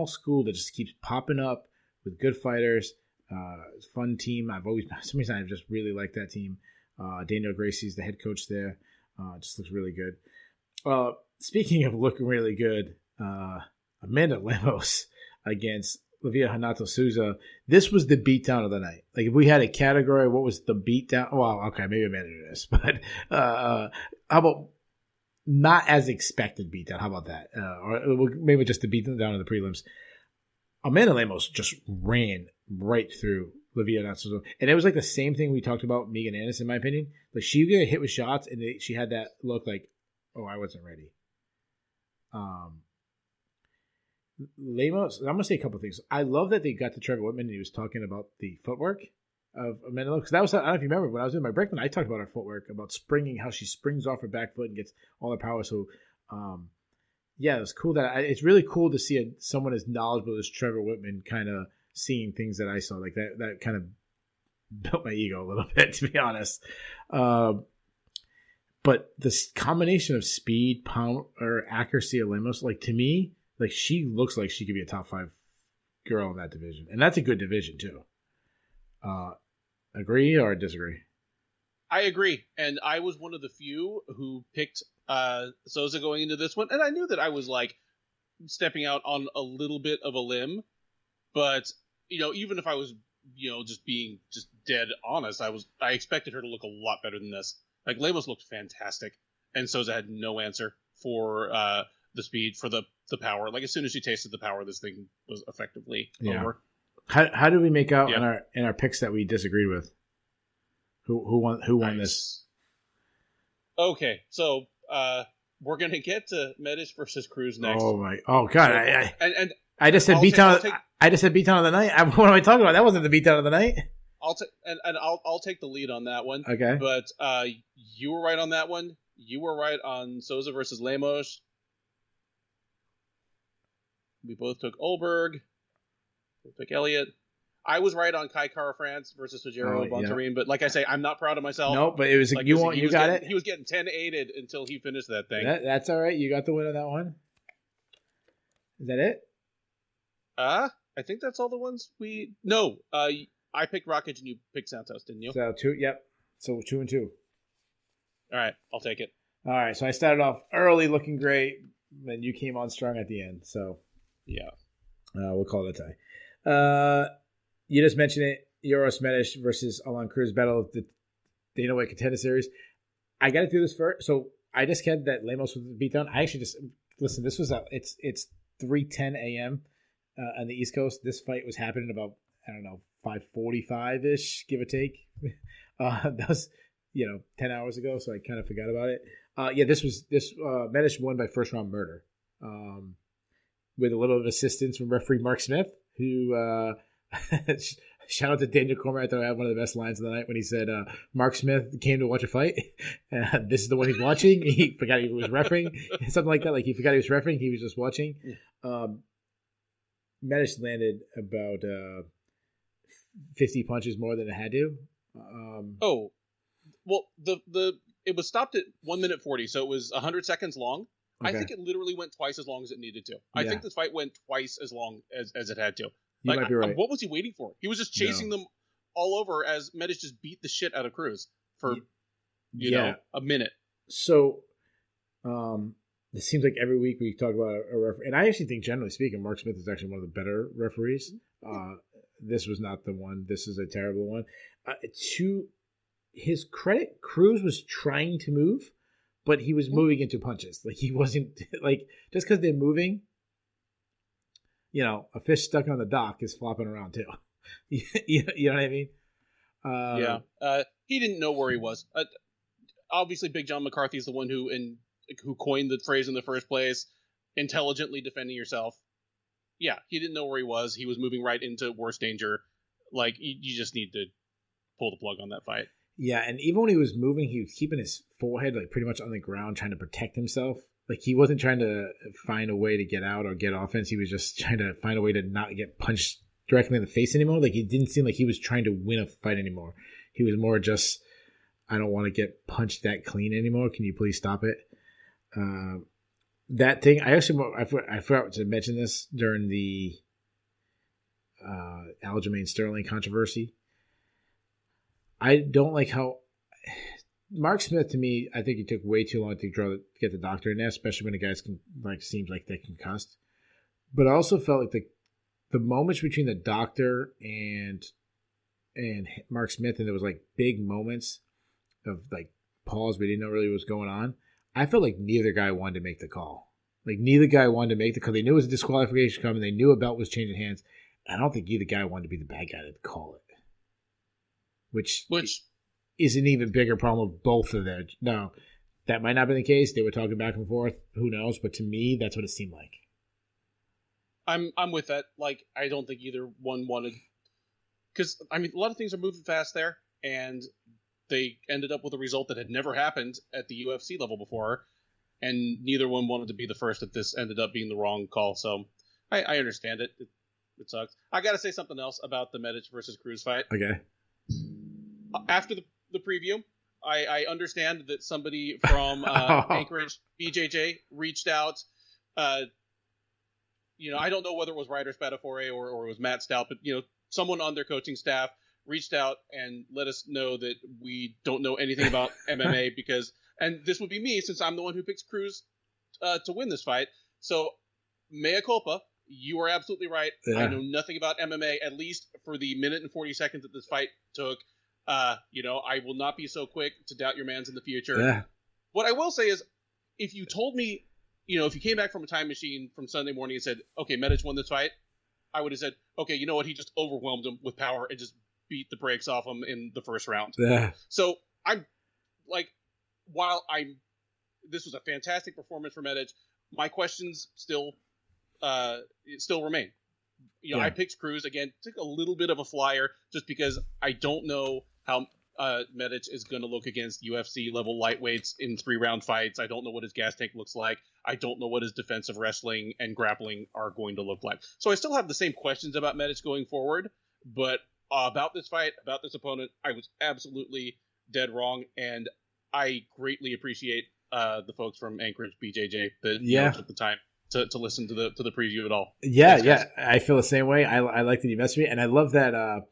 school that just keeps popping up with good fighters. Fun team. For some reason I've just really liked that team. Daniel Gracie's the head coach there. Just looks really good. Speaking of looking really good, Amanda Lemos against Livia Hanato Souza. This was the beatdown of the night. Like, if we had a category, what was the beatdown? Well, okay, maybe Amanda did this, but how about not as expected beatdown? How about that? Or maybe just the beatdown of the prelims. Amanda Lemos just ran right through Livia Hanato Souza. And it was like the same thing we talked about Megan Anderson, in my opinion. Like, she would get hit with shots, and she had that look like, oh, I wasn't ready. Lemos, I'm going to say a couple of things. I love that they got to Trevor Whitman and he was talking about the footwork of Amanda Lemos. Because that was, I don't know if you remember, when I was in my breakdown, I talked about her footwork, about springing, how she springs off her back foot and gets all her power. So, it was cool it's really cool to see someone as knowledgeable as Trevor Whitman kind of seeing things that I saw. Like, that kind of built my ego a little bit, to be honest. But this combination of speed, power, or accuracy of Lemos, like, to me, like, she looks like she could be a top 5 girl in that division. And that's a good division, too. Agree or disagree? I agree. And I was one of the few who picked Souza going into this one. And I knew that I was, like, stepping out on a little bit of a limb. But, even if I was, just being just dead honest, I expected her to look a lot better than this. Like, Lemos looked fantastic, and Souza had no answer for the speed, for the power. Like, as soon as she tasted the power, this thing was effectively over. How did we make out Yeah. in our picks that we disagreed with? Who won this? Okay, so we're gonna get to Medish versus Cruz next. Oh god! So, I just said beatdown. I just said beatdown of the night. What am I talking about? That wasn't the beatdown of the night. I'll take the lead on that one. Okay. But you were right on that one. You were right on Souza versus Lemos. We both took Olberg. Both took Elliott. I was right on Kai Kara France versus Sojiro Bontarine, yeah. But like I say, I'm not proud of myself. No, but it was like, you got it. He was getting 10-8'd until he finished that thing. That's all right. You got the win on that one. Is that it? I think that's all the ones we. No, I picked Rockage and you picked Santos, didn't you? So 2. Yep. So 2 and 2. All right, I'll take it. All right. So I started off early, looking great, and you came on strong at the end. So yeah, we'll call it a tie. You just mentioned it. Yoros Medish versus Alan Cruz battle of the Dana White Contender Series. I got to do this first. So I just had that Lemos with the beatdown. I actually just listen. This was it's 3:10 a.m. On the East Coast. This fight was happening about 5:45 ish, give or take. That was 10 hours ago, so I kind of forgot about it. This Medish won by first round murder, with a little bit of assistance from referee Mark Smith, who. Shout out to Daniel Cormier. I thought I had one of the best lines of the night when he said, Mark Smith came to watch a fight. This is the one he's watching. He forgot he was refereeing. Something like that. Like he forgot he was refereeing. He was just watching. Medish landed about 50 punches more than it had to. Well, it was stopped at 1 minute 40, so it was 100 seconds long. Okay. I think it literally went twice as long as it needed to. I think this fight went twice as long as it had to. You might be right. What was he waiting for? He was just chasing them all over as Medish just beat the shit out of Cruz for, a minute. So, it seems like every week we talk about a referee. And I actually think, generally speaking, Mark Smith is actually one of the better referees. This was not the one. This is a terrible one. To his credit, Cruz was trying to move, but he was moving into punches. Like, he wasn't, like, just because they're moving, a fish stuck on the dock is flopping around too. You know what I mean? He didn't know where he was. Obviously, Big John McCarthy is the one who coined the phrase in the first place, intelligently defending yourself. Yeah, he didn't know where he was. He was moving right into worse danger. Like, you just need to pull the plug on that fight. Yeah, and even when he was moving, he was keeping his forehead like pretty much on the ground, trying to protect himself. Like, he wasn't trying to find a way to get out or get offense. He was just trying to find a way to not get punched directly in the face anymore. Like, it didn't seem like he was trying to win a fight anymore. He was more just, I don't want to get punched that clean anymore. Can you please stop it? That thing, I forgot to mention this during the Aljamain Sterling controversy. I don't like how Mark Smith, to me, I think it took way too long to get the doctor in there, especially when the guys seems like they're concussed. But I also felt like the moments between the doctor and Mark Smith, and there was like big moments of like pause. We didn't know really what was going on. I felt like neither guy wanted to make the call. Like, neither guy wanted to make the call. They knew it was a disqualification coming. They knew a belt was changing hands. I don't think either guy wanted to be the bad guy to call it. Which is an even bigger problem with both of them. No, that might not have been the case. They were talking back and forth. Who knows? But to me, that's what it seemed like. I'm with that. Like, I don't think either one wanted, because a lot of things are moving fast there, and they ended up with a result that had never happened at the UFC level before, and neither one wanted to be the first that this ended up being the wrong call. So I understand it. It sucks. I got to say something else about the Medic versus Cruz fight. Okay. After the preview, I understand that somebody from Anchorage, BJJ, reached out. I don't know whether it was Ryder Spadafore or it was Matt Stout, but someone on their coaching staff reached out and let us know that we don't know anything about MMA and this would be me since I'm the one who picks Cruz to win this fight. So, mea culpa. You are absolutely right. Yeah. I know nothing about MMA, at least for the minute and 40 seconds that this fight took. I will not be so quick to doubt your mans in the future. Yeah. What I will say is, if you told me, if you came back from a time machine from Sunday morning and said, okay, Medic won this fight, I would have said, okay, you know what? He just overwhelmed him with power and just beat the brakes off him in the first round. Yeah. So I'm like, this was a fantastic performance from Medic. My questions still remain. I picked Cruz again. Took a little bit of a flyer just because I don't know how Medic is going to look against UFC level lightweights in 3-round fights. I don't know what his gas tank looks like. I don't know what his defensive wrestling and grappling are going to look like. So I still have the same questions about Medic going forward, but about this fight, about this opponent, I was absolutely dead wrong, and I greatly appreciate the folks from Anchorage BJJ that took the time to listen to the preview at all. Yeah, thanks, I feel the same way. I like that he messaged me, and I love that.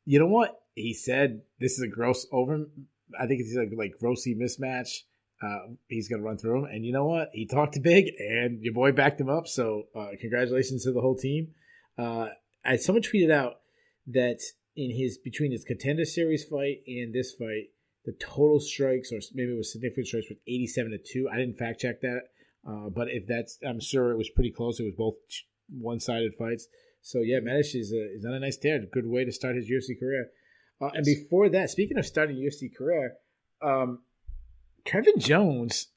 You know what he said? This is a gross over. I think it's like grossly mismatch. He's gonna run through him, and you know what? He talked big, and your boy backed him up. So congratulations to the whole team. Someone tweeted out that between his Contender Series fight and this fight, the total strikes, or maybe it was significant strikes, was 87-2. I didn't fact check that. But if I'm sure it was pretty close. It was both one-sided fights. So yeah, Medic is on a nice tear. Good way to start his UFC career. Yes. And before that, speaking of starting UFC career, Trevin Jones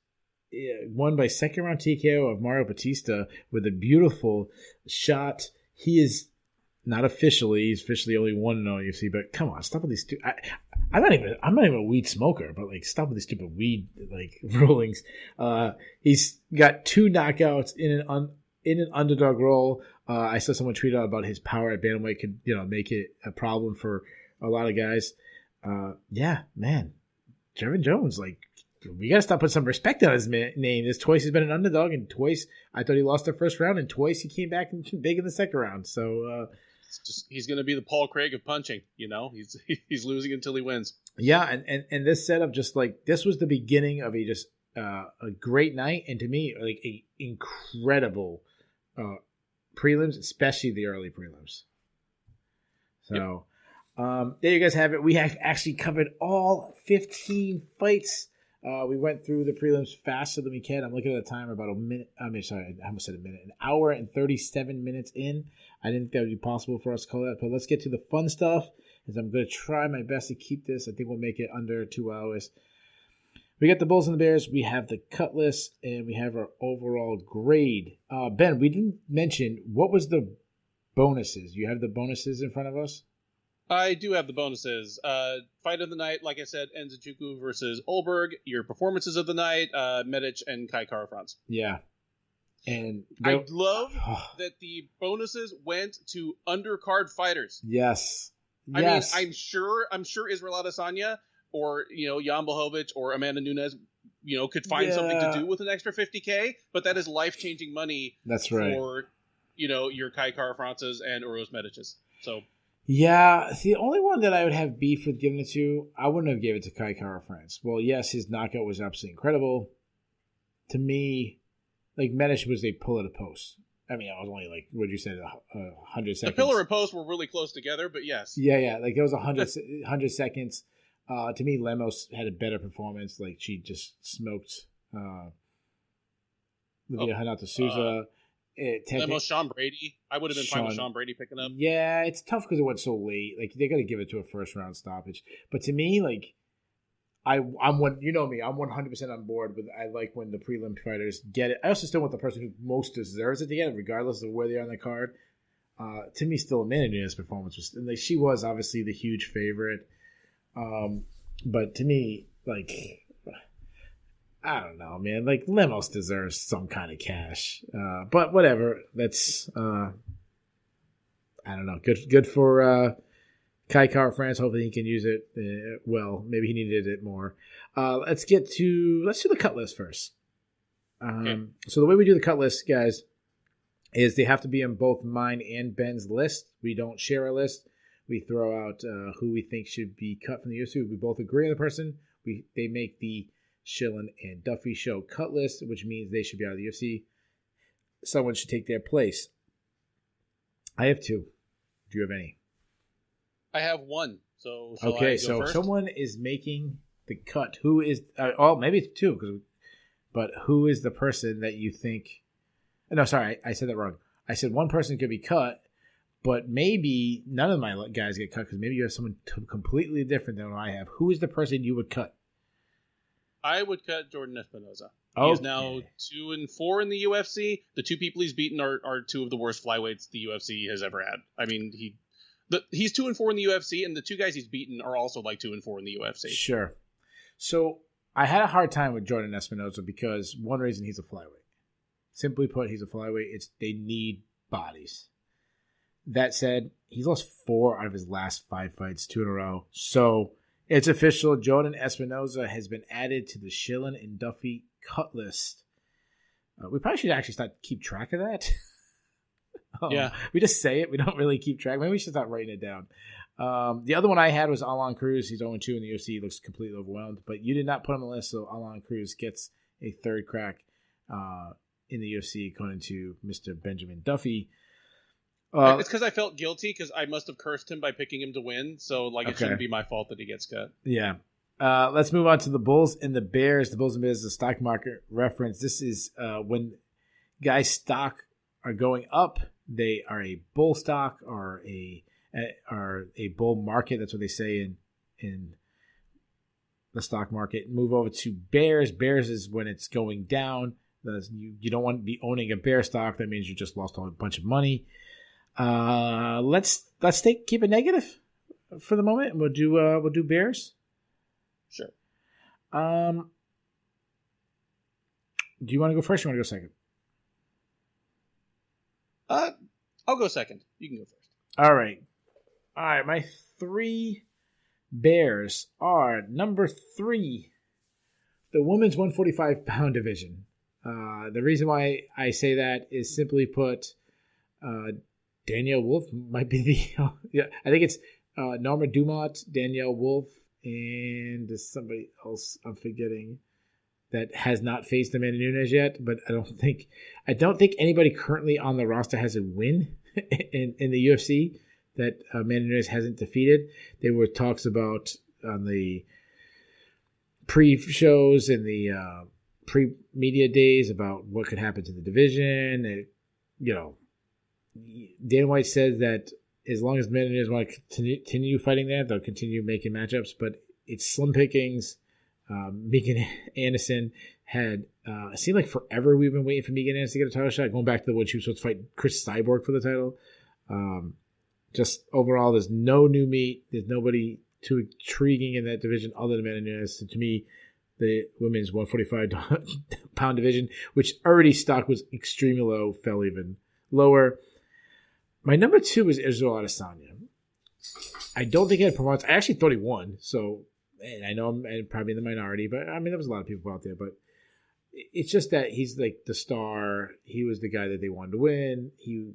won by second round TKO of Mario Batista with a beautiful shot. He is not officially. He's officially only 1-0 UFC. But come on, stop with these two. I'm not even a weed smoker, but like stop with these stupid weed like rulings. He's got 2 knockouts in an underdog role. I saw someone tweet out about his power at bantamweight could make it a problem for a lot of guys. Yeah, man, Trevin Jones, like we gotta stop putting some respect on his name. This twice he's been an underdog, and twice I thought he lost the first round, and twice he came back big in the second round. So. He's going to be the Paul Craig of punching, He's losing until he wins. Yeah, and this setup, just like this was the beginning of a great night, and to me, like a incredible prelims, especially the early prelims. So, there you guys have it. We have actually covered all 15 fights. We went through the prelims faster than we can. I'm looking at the time, about a minute. I almost said a minute. An hour and 37 minutes in. I didn't think that would be possible for us to call that. But let's get to the fun stuff, as I'm going to try my best to keep this. I think we'll make it under 2 hours. We got the Bulls and the Bears. We have the cut list, and we have our overall grade. Ben, we didn't mention, what was the bonuses? You have the bonuses in front of us? I do have the bonuses. Fight of the night, like I said, Enzuchuku versus Olberg. Your performances of the night, Medic and Kai Kara-France. Yeah. And I love that the bonuses went to undercard fighters. Yes. I mean, I'm sure Israel Adesanya or Jan Blachowicz or Amanda Nunes, could find something to do with an extra $50K, but that is life-changing money. That's right. For your Kai Kara-France's and Uros Medic's. So. Yeah, the only one that I would have beef with giving it to, I wouldn't have given it to Kai Kara-France. Well, yes, his knockout was absolutely incredible. To me, like, Medic was a pull at a post. I mean, I was only like, what did you say, 100 seconds? The pillar and post were really close together, but yes. Yeah, like there was 100 seconds. To me, Lemos had a better performance. Like, she just smoked Livia Hanato Souza. Lemos, Sean Brady. I would have been fine with Sean Brady picking up. Yeah, it's tough because it went so late. Like, they got to give it to a first round stoppage. But to me, like, I'm 100% on board with. I like when the prelim fighters get it. I also still want the person who most deserves it to get it, regardless of where they are on the card. To me, still Amanda Nunes' performance was, and like, she was obviously the huge favorite. But to me, like, I don't know, man. Like, Lemos deserves some kind of cash. But whatever. That's I don't know. Good for Kai Kara-France. Hopefully he can use it well. Maybe he needed it more. Let's do the cut list first. Okay. So the way we do the cut list, guys, is they have to be on both mine and Ben's list. We don't share a list. We throw out who we think should be cut from the UFC. We both agree on the person. They make the Shillan and Duffy show cut list, which means they should be out of the UFC. Someone should take their place. I have 2. Do you have any? I have 1. So okay, so first? Someone is making the cut. Who is? Maybe it's 2. But who is the person that you think? No, sorry, I said that wrong. I said one person could be cut. but maybe none of my guys get cut because maybe you have someone completely different than what I have. Who is the person you would cut? I would cut Jordan Espinosa. Okay. He is now 2-4 in the UFC. The two people he's beaten are two of the worst flyweights the UFC has ever had. I mean, he's 2-4 in the UFC, and the two guys he's beaten are also like 2-4 in the UFC. Sure. So I had a hard time with Jordan Espinosa because one reason he's a flyweight. Simply put, he's a flyweight. They need bodies. That said, he's lost 4 out of his last 5 fights, 2 in a row. So it's official. Jordan Espinosa has been added to the Shillan and Duffy cut list. We probably should actually keep track of that. Yeah. We just say it. We don't really keep track. Maybe we should start writing it down. The other one I had was Alan Cruz. He's 0-2 in the UFC. He looks completely overwhelmed. But you did not put him on the list, so Alan Cruz gets a third crack in the UFC, according to Mr. Benjamin Duffy. It's because I felt guilty because I must have cursed him by picking him to win. So it shouldn't be my fault that he gets cut. Yeah. Let's move on to the Bulls and the Bears. The Bulls and Bears is a stock market reference. This is when guys' stock are going up. They are a bull stock or a bull market. That's what they say in the stock market. Move over to Bears. Bears is when it's going down. You don't want to be owning a bear stock. That means you just lost a bunch of money. Let's keep it negative for the moment. We'll do Bears. Sure. Do you want to go first or you want to go second? I'll go second. You can go first. All right. My 3 Bears are number 3, the women's 145-pound division. The reason why I say that is simply put, Danielle Wolf might be the I think it's Norma Dumont, Danielle Wolf, and there's somebody else I'm forgetting that has not faced Amanda Nunes yet. But I don't think anybody currently on the roster has a win in the UFC that Amanda Nunes hasn't defeated. There were talks about on the pre-shows and the pre-media days about what could happen to the division. Dan White said that as long as Amanda Nunes want to continue fighting that, they'll continue making matchups. But it's slim pickings. Megan Anderson had it seemed like forever we've been waiting for Megan Anderson to get a title shot, going back to when she was supposed to fight Chris Cyborg for the title. Just overall, there's no new meat. There's nobody too intriguing in that division other than Amanda Nunes. So to me, the women's 145-pound division, which already stock was extremely low, fell even lower. My number 2 is Israel Adesanya. I don't think he had performance. I actually thought he won. So, and I know I'm probably in the minority, but I mean, there was a lot of people out there. But it's just that he's like the star. He was the guy that they wanted to win. He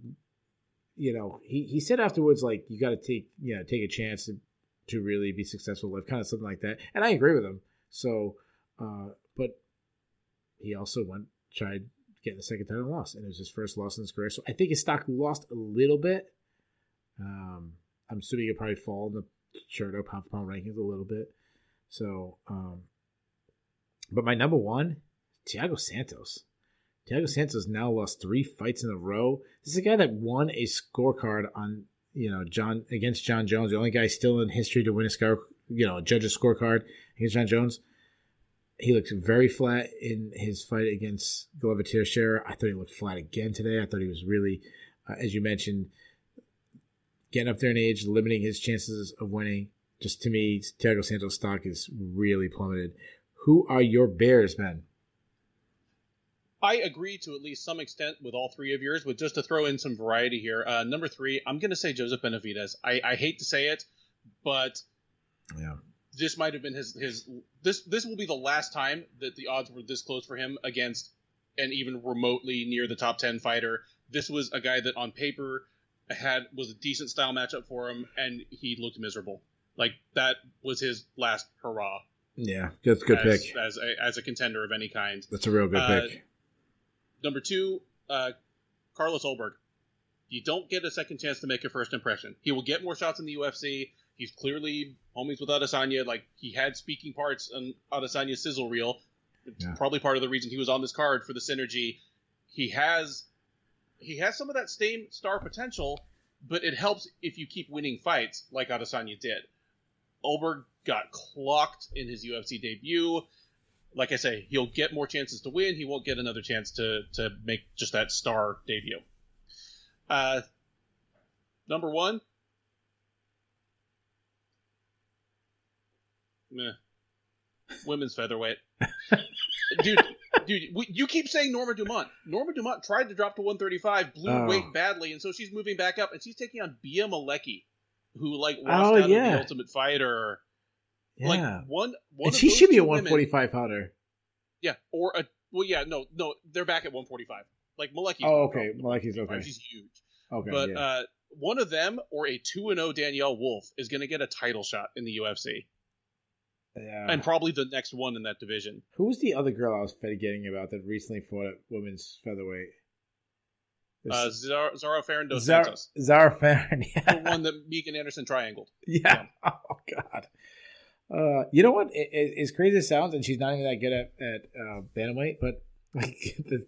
said afterwards, like, you got to take a chance to really be successful, kind of something like that. And I agree with him. So, but he also tried getting the second title and lost, and it was his first loss in his career. So I think his stock lost a little bit. I'm assuming he'll probably fall in the Shirdo pound-for-pound rankings a little bit. So, but my number 1, Thiago Santos. Thiago Santos now lost 3 fights in a row. This is a guy that won a scorecard on, against John Jones, the only guy still in history to win a judge's scorecard against John Jones. He looks very flat in his fight against Glover Teixeira. I thought he looked flat again today. I thought he was really, as you mentioned, getting up there in age, limiting his chances of winning. Just to me, Thiago Santos' stock is really plummeted. Who are your Bears, man? I agree to at least some extent with all 3 of yours, but just to throw in some variety here, number 3, I'm going to say Joseph Benavidez. I hate to say it, but yeah, this might have been this will be the last time that the odds were this close for him against an even remotely near the top 10 fighter. This was a guy that on paper was a decent style matchup for him, and he looked miserable. Like, that was his last hurrah. Yeah, that's a good pick. As a contender of any kind. That's a real good pick. Number 2, Carlos Ulberg. You don't get a second chance to make your first impression. He will get more shots in the UFC. He's clearly homies with Adesanya. Like, he had speaking parts on Adesanya's sizzle reel. It's probably part of the reason he was on this card, for the synergy. He has some of that same star potential, but it helps if you keep winning fights like Adesanya did. Oberg got clocked in his UFC debut. Like I say, he'll get more chances to win. He won't get another chance to make just that star debut. Number one. Meh. Women's featherweight. Dude, you keep saying Norma Dumont. Norma Dumont tried to drop to 135, blew weight badly, and so she's moving back up, and she's taking on Bia Malecki, who lost out of the Ultimate Fighter. Yeah. Like one and of she those should be a two 145 pounder. Yeah, no, they're back at 145. Like Malecki's. Okay, Malecki's okay. She's huge. Okay, but one of them or a 2-0 Danielle Wolfe is going to get a title shot in the UFC. Yeah. And probably the next one in that division. Who was the other girl I was forgetting about that recently fought at women's featherweight? Zara Farron dos Santos. Zara Farron, yeah. The one that Megan Anderson triangled. Yeah. Oh, God. You know what? As crazy as it sounds, and she's not even that good at bantamweight, but like the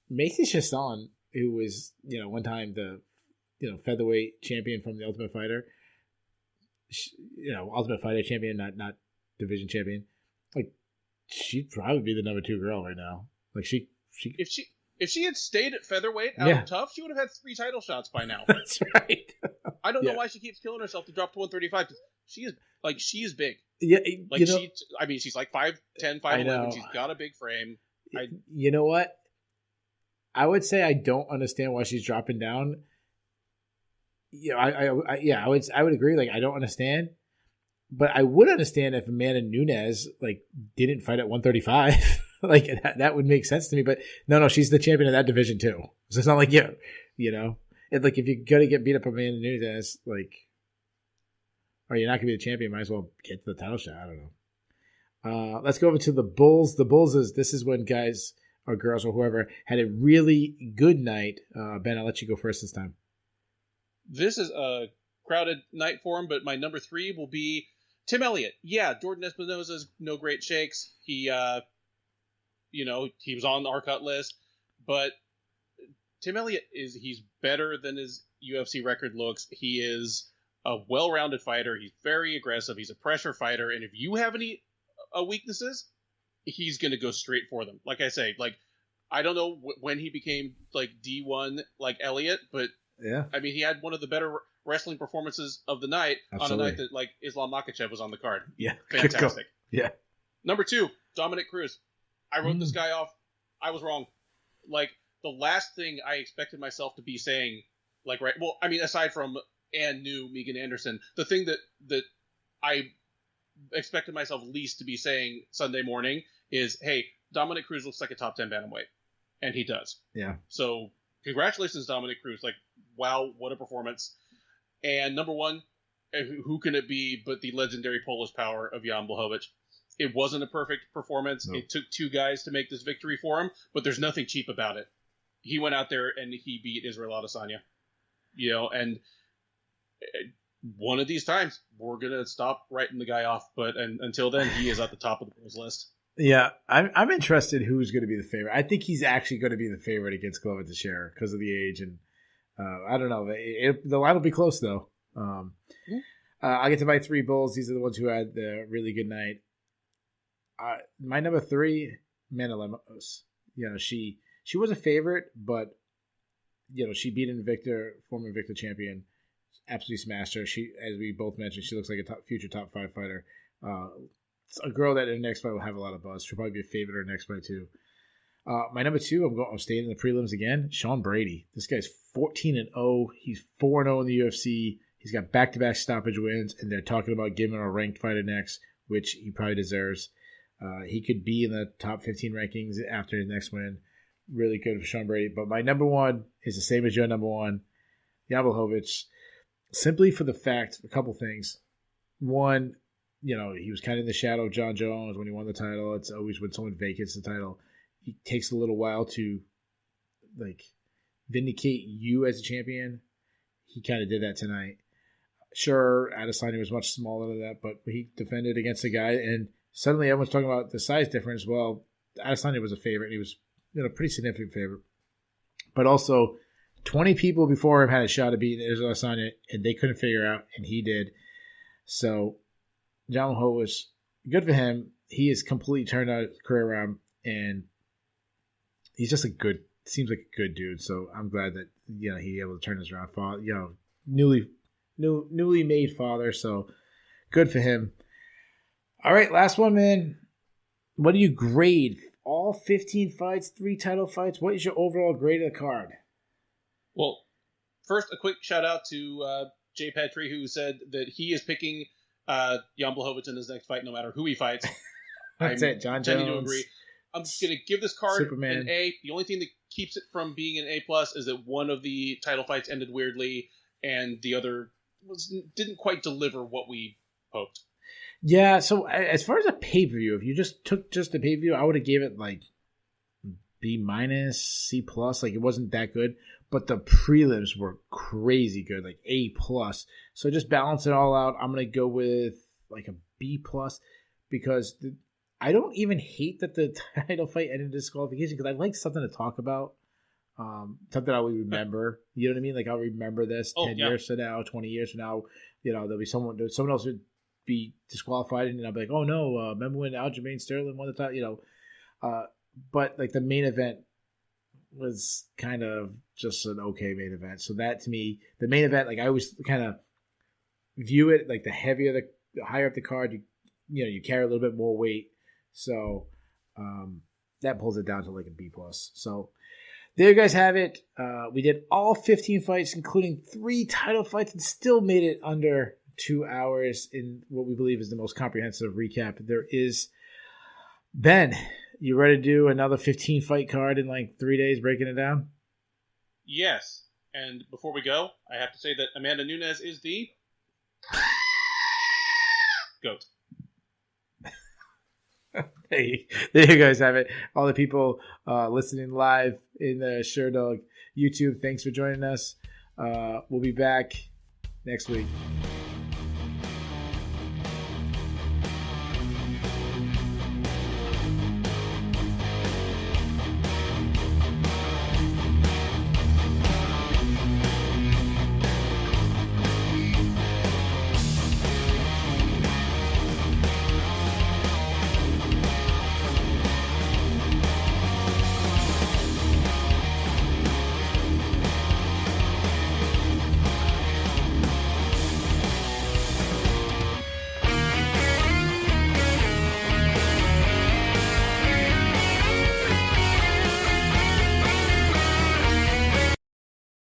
Macy Chiasson, who was, one time the, featherweight champion from the Ultimate Fighter, Ultimate Fighter champion, not division champion. Like, she'd probably be the number 2 girl right now. Like she if she had stayed at featherweight out of tough, she would have had 3 title shots by now. That's right. I don't know why she keeps killing herself to drop to 135. She is big. Yeah, she's like 5'10", 5'11". She's got a big frame. You know what? I would say I don't understand why she's dropping down. I would agree. Like, I don't understand, but I would understand if Amanda Nunes didn't fight at 135. Like that would make sense to me. But no, she's the champion of that division too. So it's not like if you're gonna get beat up by Amanda Nunes, or you're not gonna be the champion, might as well get to the title shot. I don't know. Let's go over to the Bulls. The Bulls this is when guys or girls or whoever had a really good night. Ben, I'll let you go first this time. This is a crowded night for him, but my number 3 will be Tim Elliott. Yeah, Jordan Espinosa's no great shakes. He was on our cut list, but Tim Elliott he's better than his UFC record looks. He is a well-rounded fighter. He's very aggressive. He's a pressure fighter, and if you have any weaknesses, he's going to go straight for them. Like I say, I don't know when he became D1 like Elliott, but yeah, I mean, he had one of the better wrestling performances of the night. Absolutely. On a night that Islam Makhachev was on the card. Yeah, fantastic. Yeah. Number 2, Dominic Cruz. I wrote this guy off. I was wrong. The last thing I expected myself to be saying, aside from and new Megan Anderson, the thing that I expected myself least to be saying Sunday morning is, hey, Dominic Cruz looks like a top 10 bantamweight. And he does. Yeah. So congratulations, Dominic Cruz. Wow, what a performance. And number 1, who can it be but the legendary Polish power of Jan Blachowicz? It wasn't a perfect performance. No. It took 2 guys to make this victory for him, but there's nothing cheap about it. He went out there and he beat Israel Adesanya. And one of these times, we're going to stop writing the guy off. But until then, he is at the top of the Bulls list. Yeah, I'm interested who's going to be the favorite. I think he's actually going to be the favorite against Glover Teixeira because of the age. And I don't know. The line will be close, though. I get to my 3 Bulls. These are the ones who had the really good night. My number 3, Amanda Lemos. She was a favorite, but she beat former Invicta champion, absolutely smashed her. She, as we both mentioned, she looks like a future top 5 fighter. A girl that in the next fight will have a lot of buzz. She'll probably be a favorite in her next fight too. My number 2, I'm staying in the prelims again. Sean Brady. This guy's 14-0. He's 4-0 in the UFC. He's got back-to-back stoppage wins, and they're talking about giving him a ranked fighter next, which he probably deserves. He could be in the top 15 rankings after his next win. Really good for Sean Brady. But my number 1 is the same as your number 1, Jan Blachowicz, simply for the fact, a couple things. One, he was kind of in the shadow of John Jones when he won the title. It's always when someone vacates the title, it takes a little while to vindicate you as a champion. He kind of did that tonight. Sure, Adesanya was much smaller than that, but he defended against a guy, and suddenly everyone's talking about the size difference. Well, Adesanya was a favorite. He was pretty significant favorite. But also, 20 people before him had a shot at beating Israel Adesanya, and they couldn't figure out, and he did. So John Ho was good for him. He has completely turned his career around, and he's just seems like a good dude. So I'm glad that he able to turn this around. Newly made father. So good for him. All right, last one, man. What do you grade? All 15 fights, 3 title fights. What is your overall grade of the card? Well, first, a quick shout out to Jay Petrie, who said that he is picking Jan Blachowicz in his next fight, no matter who he fights. That's it, John tending Jones. to agree. I'm going to give this card Superman. an A. The only thing that keeps it from being an A+ is that one of the title fights ended weirdly, and the other didn't quite deliver what we hoped. Yeah, so as far as a pay-per-view, if you just took the pay-per-view, I would have gave it like B-, C+. Like, it wasn't that good, but the prelims were crazy good, like A+. So just balance it all out. I'm going to go with like a B+, because I don't even hate that the title fight ended in disqualification, because I like something to talk about, something I will remember. You know what I mean? Like, I'll remember this 10 years from now, 20 years from now. There'll be someone else would be disqualified, and I'll be like, oh no, remember when Aljamain Sterling won the title? But like the main event was kind of just an okay main event. So that, to me, the main event, like, I always kind of view it like the higher up the card, you carry a little bit more weight. So that pulls it down to like a B+. So there you guys have it. We did all 15 fights, including 3 title fights, and still made it under 2 hours in what we believe is the most comprehensive recap there is. Ben, you ready to do another 15 fight card in like 3 days, breaking it down? Yes. And before we go, I have to say that Amanda Nunes is the GOAT. There you guys have it. All the people listening live in the Sherdog YouTube, thanks for joining us. We'll be back next week.